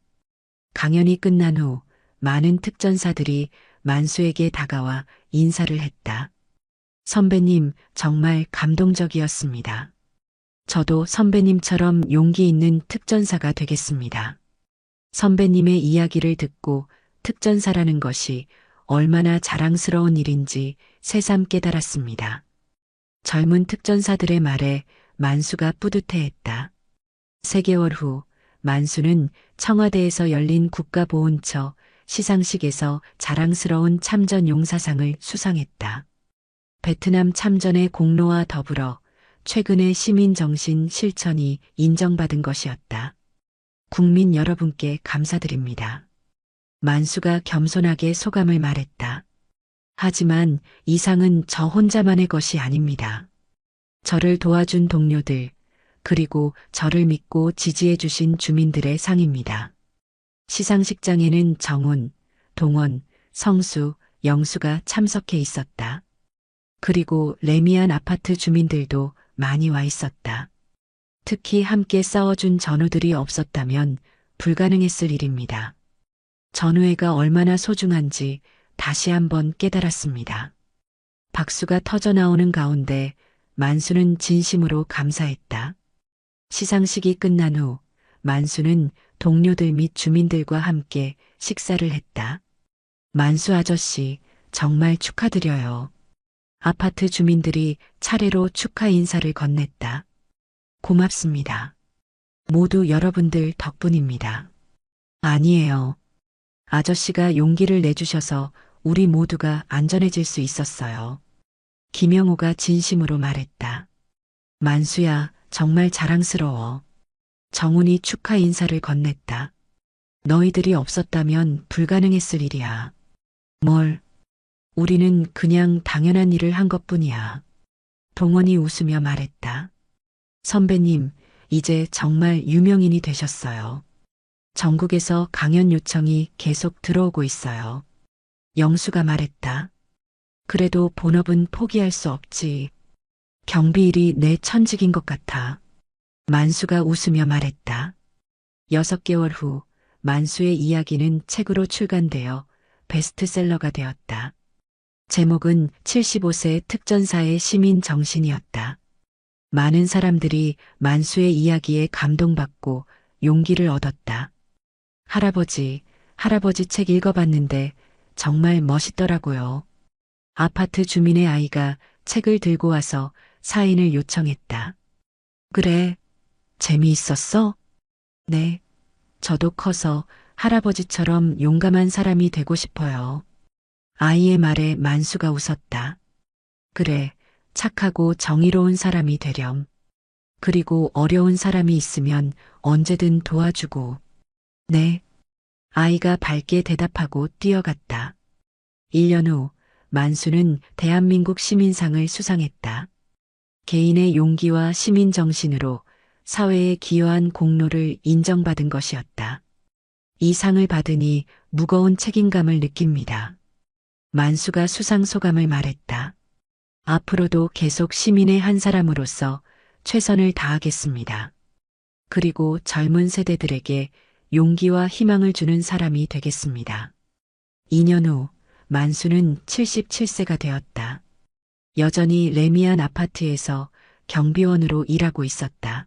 강연이 끝난 후 많은 특전사들이 만수에게 다가와 인사를 했다. 선배님, 정말 감동적이었습니다. 저도 선배님처럼 용기 있는 특전사가 되겠습니다. 선배님의 이야기를 듣고 특전사라는 것이 얼마나 자랑스러운 일인지 새삼 깨달았습니다. 젊은 특전사들의 말에 만수가 뿌듯해했다. 3개월 후 만수는 청와대에서 열린 국가보훈처 시상식에서 자랑스러운 참전 용사상을 수상했다. 베트남 참전의 공로와 더불어 최근의 시민정신 실천이 인정받은 것이었다. 국민 여러분께 감사드립니다. 만수가 겸손하게 소감을 말했다. 하지만 이 상은 저 혼자만의 것이 아닙니다. 저를 도와준 동료들, 그리고 저를 믿고 지지해 주신 주민들의 상입니다. 시상식장에는 정훈, 동원, 성수, 영수가 참석해 있었다. 그리고 레미안 아파트 주민들도 많이 와 있었다. 특히 함께 싸워준 전우들이 없었다면 불가능했을 일입니다. 전우애가 얼마나 소중한지 다시 한번 깨달았습니다. 박수가 터져나오는 가운데 만수는 진심으로 감사했다. 시상식이 끝난 후 만수는 동료들 및 주민들과 함께 식사를 했다. 만수 아저씨, 정말 축하드려요. 아파트 주민들이 차례로 축하 인사를 건넸다. 고맙습니다. 모두 여러분들 덕분입니다. 아니에요. 아저씨가 용기를 내주셔서 우리 모두가 안전해질 수 있었어요. 김영호가 진심으로 말했다. 만수야, 정말 자랑스러워. 정훈이 축하 인사를 건넸다. 너희들이 없었다면 불가능했을 일이야. 뭘? 우리는 그냥 당연한 일을 한 것뿐이야. 동원이 웃으며 말했다. 선배님, 이제 정말 유명인이 되셨어요. 전국에서 강연 요청이 계속 들어오고 있어요. 영수가 말했다. 그래도 본업은 포기할 수 없지. 경비일이 내 천직인 것 같아. 만수가 웃으며 말했다. 6개월 후 만수의 이야기는 책으로 출간되어 베스트셀러가 되었다. 제목은 75세 특전사의 시민 정신이었다. 많은 사람들이 만수의 이야기에 감동받고 용기를 얻었다. 할아버지 책 읽어봤는데 정말 멋있더라고요. 아파트 주민의 아이가 책을 들고 와서 사인을 요청했다. 그래, 재미있었어? 네, 저도 커서 할아버지처럼 용감한 사람이 되고 싶어요. 아이의 말에 만수가 웃었다. 그래, 착하고 정의로운 사람이 되렴. 그리고 어려운 사람이 있으면 언제든 도와주고. 네. 아이가 밝게 대답하고 뛰어갔다. 1년 후 만수는 대한민국 시민상을 수상했다. 개인의 용기와 시민 정신으로 사회에 기여한 공로를 인정받은 것이었다. 이 상을 받으니 무거운 책임감을 느낍니다. 만수가 수상 소감을 말했다. 앞으로도 계속 시민의 한 사람으로서 최선을 다하겠습니다. 그리고 젊은 세대들에게 용기와 희망을 주는 사람이 되겠습니다. 2년 후 만수는 77세가 되었다. 여전히 레미안 아파트에서 경비원으로 일하고 있었다.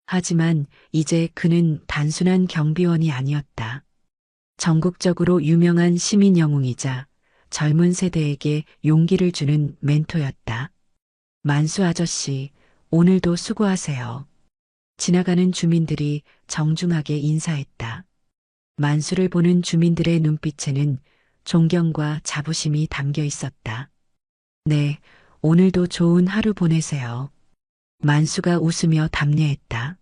하지만 이제 그는 단순한 경비원이 아니었다. 전국적으로 유명한 시민 영웅이자 젊은 세대에게 용기를 주는 멘토였다. 만수 아저씨, 오늘도 수고하세요. 지나가는 주민들이 정중하게 인사했다. 만수를 보는 주민들의 눈빛에는 존경과 자부심이 담겨 있었다. 네, 오늘도 좋은 하루 보내세요. 만수가 웃으며 답례했다.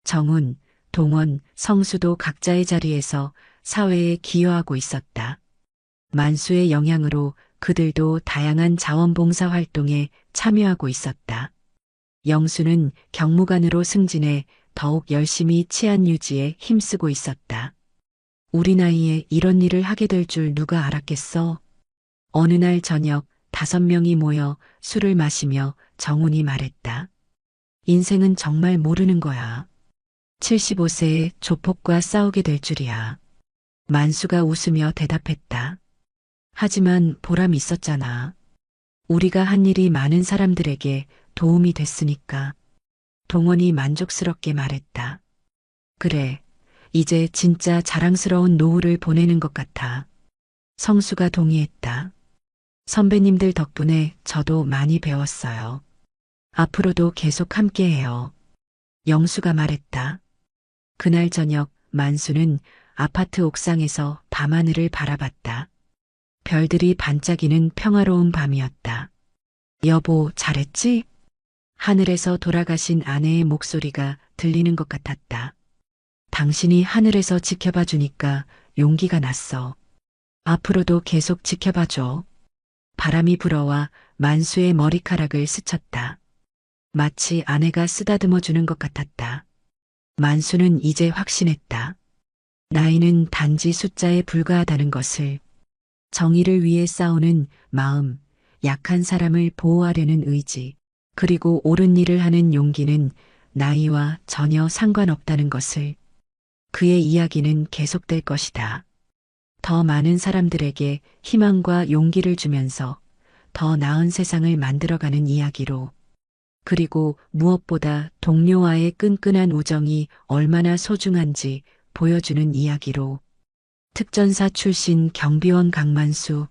정훈, 동원, 성수도 각자의 자리에서 사회에 기여하고 있었다. 만수의 영향으로 그들도 다양한 자원봉사 활동에 참여하고 있었다. 영수는 경무관으로 승진해 더욱 열심히 치안 유지에 힘쓰고 있었다. 우리 나이에 이런 일을 하게 될 줄 누가 알았겠어? 어느 날 저녁 5명이 모여 술을 마시며 정훈이 말했다. 인생은 정말 모르는 거야. 75세에 조폭과 싸우게 될 줄이야. 만수가 웃으며 대답했다. 하지만 보람이 있었잖아. 우리가 한 일이 많은 사람들에게 도움이 됐으니까. 동원이 만족스럽게 말했다. 그래, 이제 진짜 자랑스러운 노후를 보내는 것 같아. 성수가 동의했다. 선배님들 덕분에 저도 많이 배웠어요. 앞으로도 계속 함께해요. 영수가 말했다. 그날 저녁 만수는 아파트 옥상에서 밤하늘을 바라봤다. 별들이 반짝이는 평화로운 밤이었다. 여보, 잘했지? 하늘에서 돌아가신 아내의 목소리가 들리는 것 같았다. 당신이 하늘에서 지켜봐 주니까 용기가 났어. 앞으로도 계속 지켜봐줘. 바람이 불어와 만수의 머리카락을 스쳤다. 마치 아내가 쓰다듬어 주는 것 같았다. 만수는 이제 확신했다. 나이는 단지 숫자에 불과하다는 것을. 정의를 위해 싸우는 마음, 약한 사람을 보호하려는 의지, 그리고 옳은 일을 하는 용기는 나이와 전혀 상관없다는 것을. 그의 이야기는 계속될 것이다. 더 많은 사람들에게 희망과 용기를 주면서 더 나은 세상을 만들어가는 이야기로. 그리고 무엇보다 동료와의 끈끈한 우정이 얼마나 소중한지 보여주는 이야기로. 특전사 출신 경비원 강만수.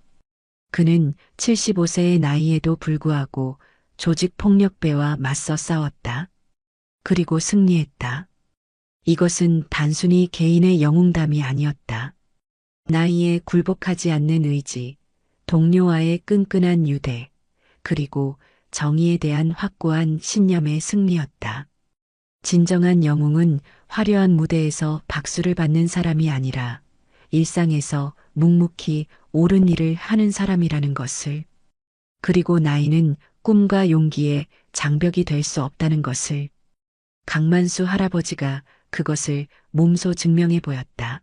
그는 75세의 나이에도 불구하고 조직폭력배와 맞서 싸웠다. 그리고 승리했다. 이것은 단순히 개인의 영웅담이 아니었다. 나이에 굴복하지 않는 의지, 동료와의 끈끈한 유대, 그리고 정의에 대한 확고한 신념의 승리였다. 진정한 영웅은 화려한 무대에서 박수를 받는 사람이 아니라 일상에서 묵묵히 옳은 일을 하는 사람이라는 것을. 그리고 나이는 꿈과 용기의 장벽이 될 수 없다는 것을. 강만수 할아버지가 그것을 몸소 증명해 보였다.